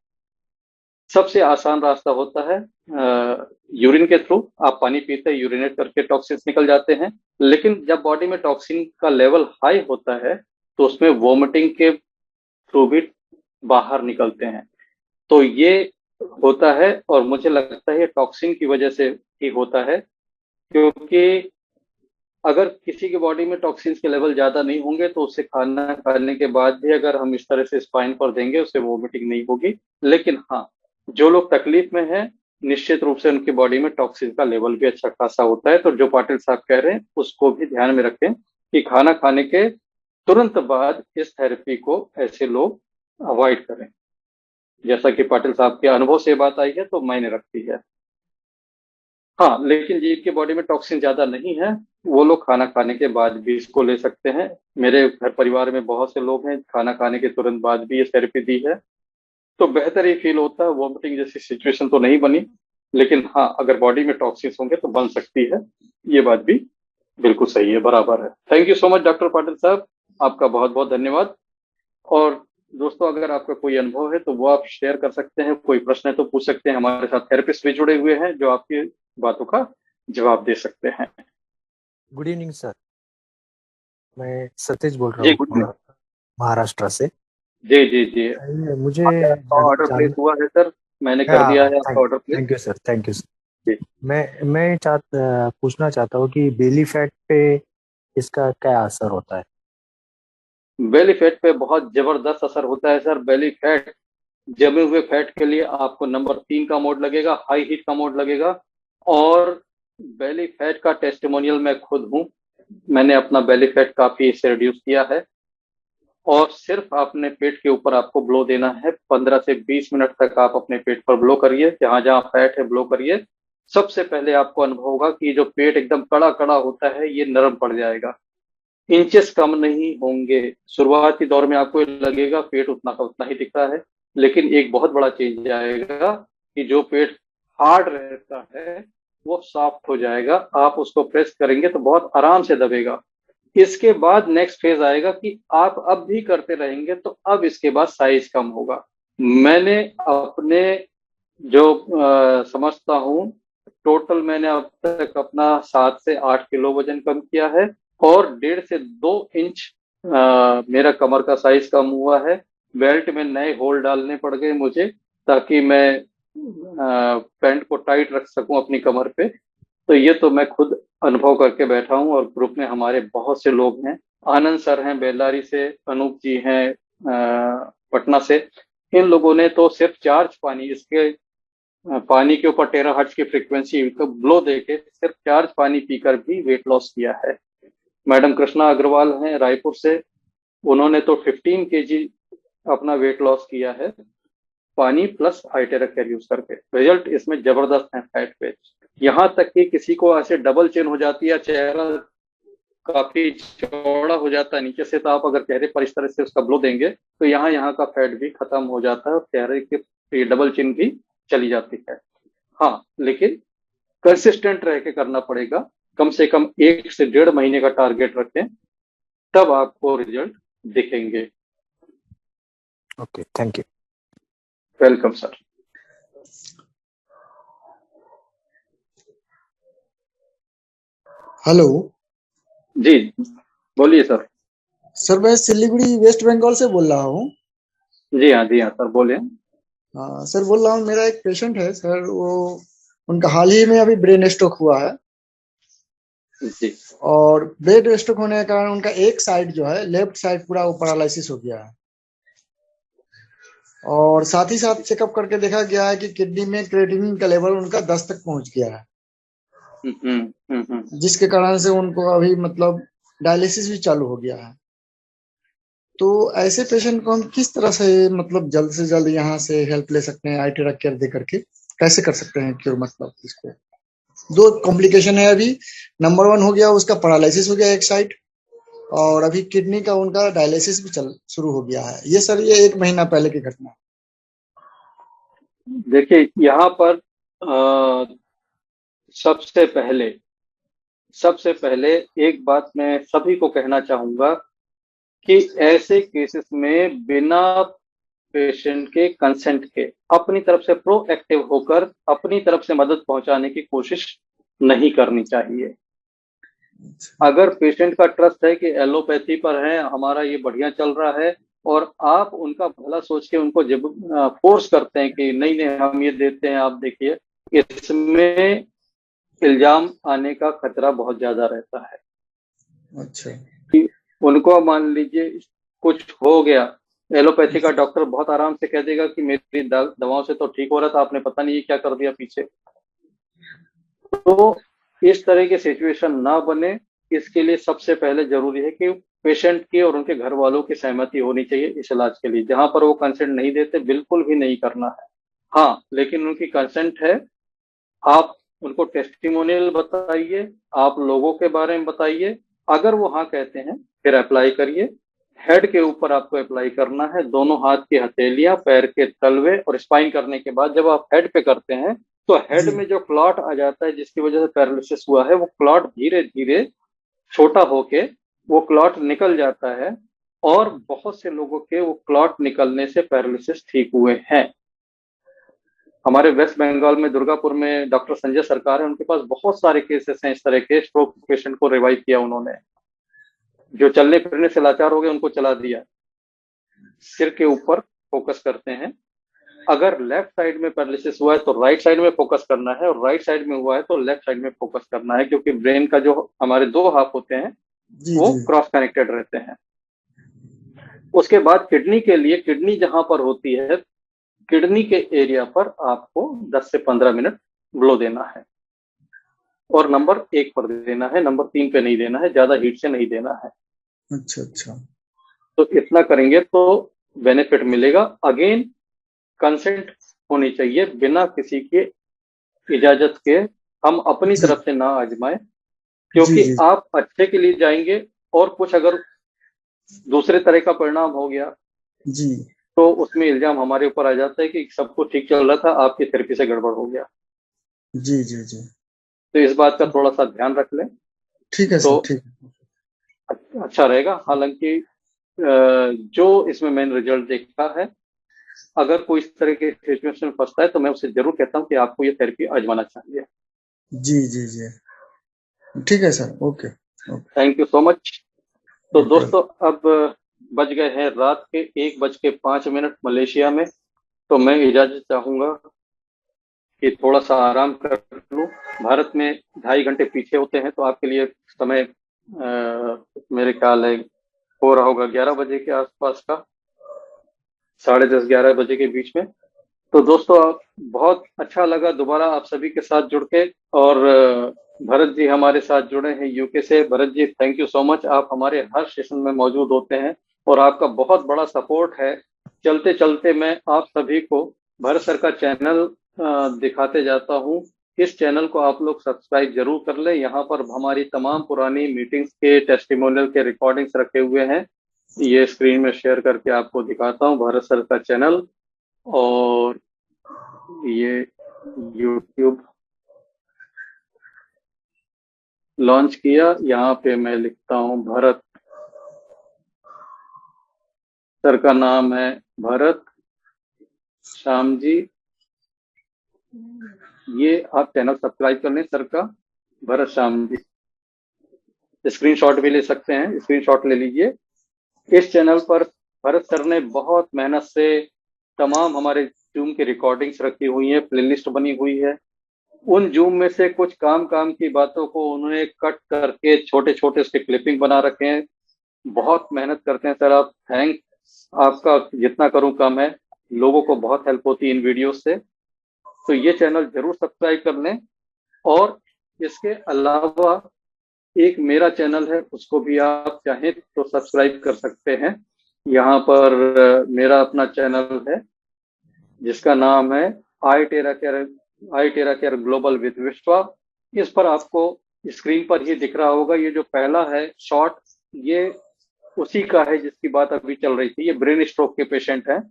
सबसे आसान रास्ता होता है यूरिन के थ्रू। आप पानी पीते हैं, यूरिनेट करके टॉक्सिन्स निकल जाते हैं। लेकिन जब बॉडी में टॉक्सिन का लेवल हाई होता है तो उसमें वोमिटिंग के थ्रू भी बाहर निकलते हैं। तो ये होता है, और मुझे लगता है ये टॉक्सिन की वजह से ही होता है। क्योंकि अगर किसी की बॉडी में टॉक्सिन्स के लेवल ज्यादा नहीं होंगे तो उसे खाना खाने के बाद भी अगर हम इस तरह से स्पाइन पर देंगे, उसे वोमिटिंग नहीं होगी। लेकिन हाँ, जो लोग तकलीफ में हैं निश्चित रूप से उनकी बॉडी में टॉक्सिन का लेवल भी अच्छा खासा होता है। तो जो पाटिल साहब कह रहे हैं उसको भी ध्यान में रखें कि खाना खाने के तुरंत बाद इस थेरेपी को ऐसे लोग अवॉइड करें। जैसा कि पाटिल साहब के अनुभव से बात आई है तो मायने रखती है। हाँ, लेकिन जिनकी बॉडी में टॉक्सिन ज्यादा नहीं है वो लोग खाना खाने के बाद भी इसको ले सकते हैं। मेरे घर परिवार में बहुत से लोग हैं खाना खाने के तुरंत बाद भी ये थेरेपी दी है, तो बेहतर ही फील होता है। वॉमिटिंग जैसी सिचुएशन तो नहीं बनी, लेकिन हाँ, अगर बॉडी में टॉक्सिन्स होंगे तो बन सकती है। ये बात भी बिल्कुल सही है, बराबर है। Thank you so much doctor Patil साहब, आपका बहुत बहुत धन्यवाद। और दोस्तों, अगर आपका कोई अनुभव है तो वो आप शेयर कर सकते हैं, कोई प्रश्न है तो पूछ सकते हैं। हमारे साथ थेरेपिस्ट भी जुड़े हुए हैं जो आपकी बातों का जवाब दे सकते हैं। गुड इवनिंग सर, मैं सतीश बोल रहा जी, हूँ गुड इवनिंग। महाराष्ट्र से। जी जी जी, मुझे ऑर्डर प्लेस हुआ है सर, मैंने कर दिया है आपका order place. Thank you sir, thank you sir. जी। मैं पूछना चाहता हूँ कि बेली फैट पे इसका क्या असर होता है? बेली फैट पे बहुत जबरदस्त असर होता है सर। बेली फैट, जमे हुए फैट के लिए आपको नंबर 3 का मोड लगेगा, हाई हीट का मोड लगेगा। और बेली फैट का टेस्टिमोनियल मैं खुद हूँ। मैंने अपना बेली फैट काफी इससे रिड्यूस किया है। और सिर्फ अपने पेट के ऊपर आपको ब्लो देना है। 15 से 20 मिनट तक आप अपने पेट पर ब्लो करिए, जहां जहां फैट है ब्लो करिए। सबसे पहले आपको अनुभव होगा कि जो पेट एकदम कड़ा कड़ा होता है ये नरम पड़ जाएगा, इंचेस कम नहीं होंगे। शुरुआती दौर में आपको लगेगा पेट उतना का उतना ही दिख रहा है, लेकिन एक बहुत बड़ा चेंज आएगा कि जो पेट हार्ड रहता है वो सॉफ्ट हो जाएगा। आप उसको प्रेस करेंगे तो बहुत आराम से दबेगा। इसके बाद नेक्स्ट फेज आएगा कि आप अब भी करते रहेंगे तो अब इसके बाद साइज कम होगा। मैंने अपने जो समझता हूँ, टोटल मैंने अब तक अपना 7 से 8 किलो वजन कम किया है और 1.5 से 2 इंच मेरा कमर का साइज कम हुआ है। बेल्ट में नए होल डालने पड़ गए मुझे ताकि मैं पैंट को टाइट रख सकूं अपनी कमर पे। तो ये तो मैं खुद अनुभव करके बैठा हूं। और ग्रुप में हमारे बहुत से लोग हैं, आनंद सर हैं बेल्लारी से, अनूप जी हैं पटना से। इन लोगों ने तो सिर्फ चार्ज पानी, इसके पानी के ऊपर टेराहर्ट्ज की फ्रीक्वेंसी को ब्लो देके सिर्फ चार्ज पानी पीकर भी वेट लॉस किया है। मैडम कृष्णा अग्रवाल हैं रायपुर से, उन्होंने तो 15 केजी अपना वेट लॉस किया है पानी प्लस हाइटेरा केयर यूज करके। रिजल्ट इसमें जबरदस्त है फैट पे। यहाँ तक कि किसी को ऐसे डबल चिन हो जाती है, चेहरा काफी चौड़ा हो जाता है नीचे से, तो आप अगर चेहरे पर इस तरह से उसका ब्लो देंगे तो यहाँ यहाँ का फैट भी खत्म हो जाता है और चेहरे की डबल चिन भी चली जाती है। हाँ, लेकिन कंसिस्टेंट रह के करना पड़ेगा। कम से कम 1 से 1.5 महीने का टारगेट रखें, तब आपको रिजल्ट दिखेंगे। Okay, thank you. Welcome sir. Hello जी बोलिए सर। सर, मैं सिलीगुड़ी वेस्ट बंगाल से बोल रहा हूँ। जी हाँ सर, बोलिए। सर बोल रहा हूँ, मेरा एक पेशेंट है सर, वो उनका हाल ही में अभी ब्रेन स्ट्रोक हुआ है। जी। और ब्रेन स्ट्रोक होने के कारण उनका एक साइड जो है, लेफ्ट साइड पूरा वो पैरालिसिस हो गया है। और साथ ही साथ चेकअप करके देखा गया है कि किडनी में क्रिएटिनिन का लेवल उनका 10 तक पहुंच गया है, जिसके कारण से उनको अभी मतलब डायलिसिस भी चालू हो गया है। तो ऐसे पेशेंट को हम किस तरह से मतलब जल्द से जल्द यहाँ से हेल्प ले सकते हैं, आईटेरा केयर दे करके कैसे कर सकते हैं क्योर? मतलब इसको 2 कॉम्प्लिकेशन है अभी। नंबर 1 हो गया उसका पैरालिसिस हो गया एक साइड, और अभी किडनी का उनका डायलिसिस भी शुरू हो गया है। ये सर ये 1 महीना पहले की घटना। देखिए, यहाँ पर सबसे पहले एक बात मैं सभी को कहना चाहूंगा कि ऐसे केसेस में बिना पेशेंट के कंसेंट के अपनी तरफ से प्रोएक्टिव होकर अपनी तरफ से मदद पहुंचाने की कोशिश नहीं करनी चाहिए। अगर पेशेंट का ट्रस्ट है कि एलोपैथी पर है, हमारा ये बढ़िया चल रहा है, और आप उनका भला सोच के उनको जब फोर्स करते हैं कि नहीं नहीं हम ये देते हैं, आप देखिए, इसमें इल्जाम आने का खतरा बहुत ज्यादा रहता है। अच्छा। कि उनको मान लीजिए कुछ हो गया एलोपैथी का डॉक्टर बहुत आराम से कह देगा कि मेरी दवाओं से तो ठीक हो रहा था, आपने पता नहीं क्या कर दिया पीछे। तो इस तरह की सिचुएशन ना बने, इसके लिए सबसे पहले जरूरी है कि पेशेंट की और उनके घर वालों की सहमति होनी चाहिए इस इलाज के लिए। जहां पर वो कंसेंट नहीं देते, बिल्कुल भी नहीं करना है। हाँ, लेकिन उनकी कंसेंट है, आप उनको टेस्टिमोनियल बताइए, आप लोगों के बारे में बताइए। अगर वो हाँ कहते हैं, फिर अप्लाई करिए। हेड के ऊपर आपको अप्लाई करना है, दोनों हाथ की हथेलियां, पैर के तलवे और स्पाइन करने के बाद जब आप हेड पे करते हैं तो हेड जी में जो क्लॉट आ जाता है जिसकी वजह से पैरालिसिस हुआ है, वो क्लॉट धीरे धीरे छोटा होके वो क्लॉट निकल जाता है। और बहुत से लोगों के वो क्लॉट निकलने से पैरालिसिस ठीक हुए हैं। हमारे वेस्ट बंगाल में दुर्गापुर में डॉक्टर संजय सरकार है, उनके पास बहुत सारे केसेस हैं इस तरह के। स्ट्रोक पेशेंट को रिवाइव किया उन्होंने, जो चलने फिरने से लाचार हो गए उनको चला दिया। सिर के ऊपर फोकस करते हैं। अगर लेफ्ट साइड में पैरालिसिस हुआ है तो राइट साइड में फोकस करना है, और राइट साइड में हुआ है तो लेफ्ट साइड में फोकस करना है, क्योंकि ब्रेन का जो हमारे दो हाफ होते हैं जी वो जी क्रॉस कनेक्टेड रहते हैं। उसके बाद किडनी के लिए, किडनी जहां पर होती है, किडनी के एरिया पर आपको 10 से 15 मिनट ब्लो देना है, और नंबर 1 पर देना है, नंबर 3 पे नहीं देना है, ज्यादा हीट से नहीं देना है। अच्छा अच्छा तो इतना करेंगे तो बेनिफिट मिलेगा। अगेन, कंसेंट होनी चाहिए, बिना किसी के इजाजत के हम अपनी जी तरफ से ना आजमाएं, जी क्योंकि जी आप अच्छे के लिए जाएंगे और कुछ अगर दूसरे तरह का परिणाम हो गया जी तो उसमें इल्जाम हमारे ऊपर आ जाता है कि सब कुछ ठीक चल रहा था, आपकी थेरेपी से गड़बड़ हो गया। जी जी जी तो इस बात का थोड़ा सा ध्यान रख लें ठीक है तो सर, ठीक है। अच्छा रहेगा। हालांकि जो इसमें मैंने रिजल्ट देखा है, अगर कोई इस तरह के सिचुएशन में फंसता है तो मैं उसे जरूर कहता हूँ कि आपको ये थेरेपी आजमाना चाहिए। जी जी जी ठीक है sir, okay okay thank you so much. तो ओके। दोस्तों, अब बज गए हैं रात के 1:05 मलेशिया में। तो मैं इजाजत चाहूंगा कि थोड़ा सा आराम कर लूं। भारत में 2.5 घंटे पीछे होते हैं, तो आपके लिए समय मेरे ख्याल है हो रहा होगा 11 बजे के आसपास का, 10:30 11 बजे के बीच में। तो दोस्तों, बहुत अच्छा लगा दोबारा आप सभी के साथ जुड़ के। और भरत जी हमारे साथ जुड़े हैं यूके से। Bharat ji, thank you so much. आप हमारे हर सेशन में मौजूद होते हैं और आपका बहुत बड़ा सपोर्ट है। चलते चलते मैं आप सभी को भरत सर का चैनल दिखाते जाता हूँ। इस चैनल को आप लोग सब्सक्राइब जरूर कर लें। यहाँ पर हमारी तमाम पुरानी मीटिंग्स के टेस्टिमोनियल के रिकॉर्डिंग्स रखे हुए हैं। ये स्क्रीन में शेयर करके आपको दिखाता हूँ भरत सर का चैनल। और ये YouTube लॉन्च किया, यहाँ पे मैं लिखता हूँ भरत सर का नाम है भरत श्याम जी। ये आप चैनल सब्सक्राइब कर लें सर का, भरत श्याम जी। स्क्रीनशॉट भी ले सकते हैं, स्क्रीनशॉट ले लीजिए। इस चैनल पर भरत सर ने बहुत मेहनत से तमाम हमारे जूम की रिकॉर्डिंग्स रखी हुई है, प्लेलिस्ट बनी हुई है। उन जूम में से कुछ काम की बातों को उन्होंने कट करके छोटे छोटे उसके क्लिपिंग बना रखे हैं। बहुत मेहनत करते हैं सर आप, थैंक्स। आपका जितना करूं कम है, लोगों को बहुत हेल्प होती है इन वीडियो से। तो ये चैनल जरूर सब्सक्राइब कर लें। और इसके अलावा एक मेरा चैनल है, उसको भी आप चाहें तो सब्सक्राइब कर सकते हैं। यहाँ पर मेरा अपना चैनल है जिसका नाम है आई टेरा केयर ग्लोबल विद विश्वा। इस पर आपको स्क्रीन पर ही दिख रहा होगा, ये जो पहला है शॉट, ये उसी का है जिसकी बात अभी चल रही थी। ये ब्रेन स्ट्रोक के पेशेंट हैं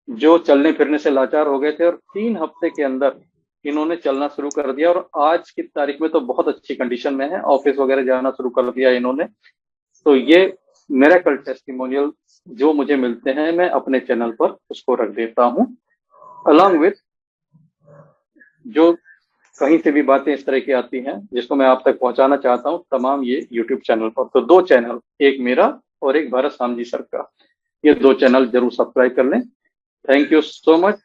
जो चलने फिरने से लाचार हो गए थे, और 3 हफ्ते के अंदर इन्होंने चलना शुरू कर दिया, और आज की तारीख में तो बहुत अच्छी कंडीशन में है, ऑफिस वगैरह जाना शुरू कर दिया इन्होंने। तो ये मिरेकल टेस्टिमोनियल जो मुझे मिलते हैं, मैं अपने चैनल पर उसको रख देता हूँ, अलॉन्ग विथ जो कहीं से भी बातें इस तरह की आती हैं जिसको मैं आप तक पहुंचाना चाहता हूं, तमाम ये YouTube चैनल पर। तो 2 चैनल, एक मेरा और एक भरत श्याम जी सर का, ये 2 चैनल जरूर सब्सक्राइब कर लें। थैंक यू सो मच,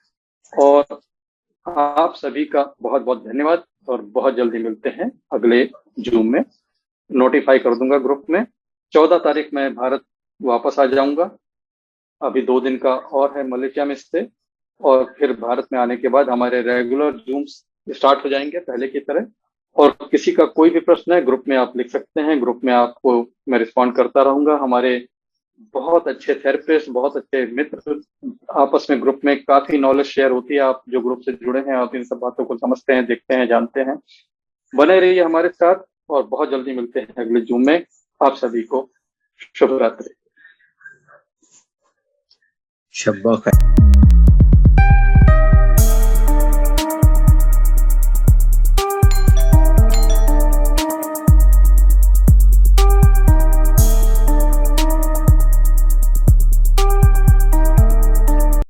और आप सभी का बहुत बहुत धन्यवाद। और बहुत जल्दी मिलते हैं अगले जूम में। नोटिफाई कर दूंगा ग्रुप में। 14 तारीख में भारत वापस आ जाऊंगा। अभी 2 दिन का और है मलेशिया में स्टे, और फिर भारत में आने के बाद हमारे रेगुलर जूम्स स्टार्ट हो जाएंगे पहले की तरह। और किसी का कोई भी प्रश्न है ग्रुप में आप लिख सकते हैं, ग्रुप में आपको मैं रिस्पॉन्ड करता रहूंगा। हमारे बहुत अच्छे थेरेपिस्ट, बहुत अच्छे मित्र आपस में ग्रुप में काफी नॉलेज शेयर होती है। आप जो ग्रुप से जुड़े हैं आप इन सब बातों को समझते हैं, देखते हैं, जानते हैं। बने रहिए हमारे साथ और बहुत जल्दी मिलते हैं अगले जूम में। आप सभी को शुभ रात्रि। शब्बा खैर।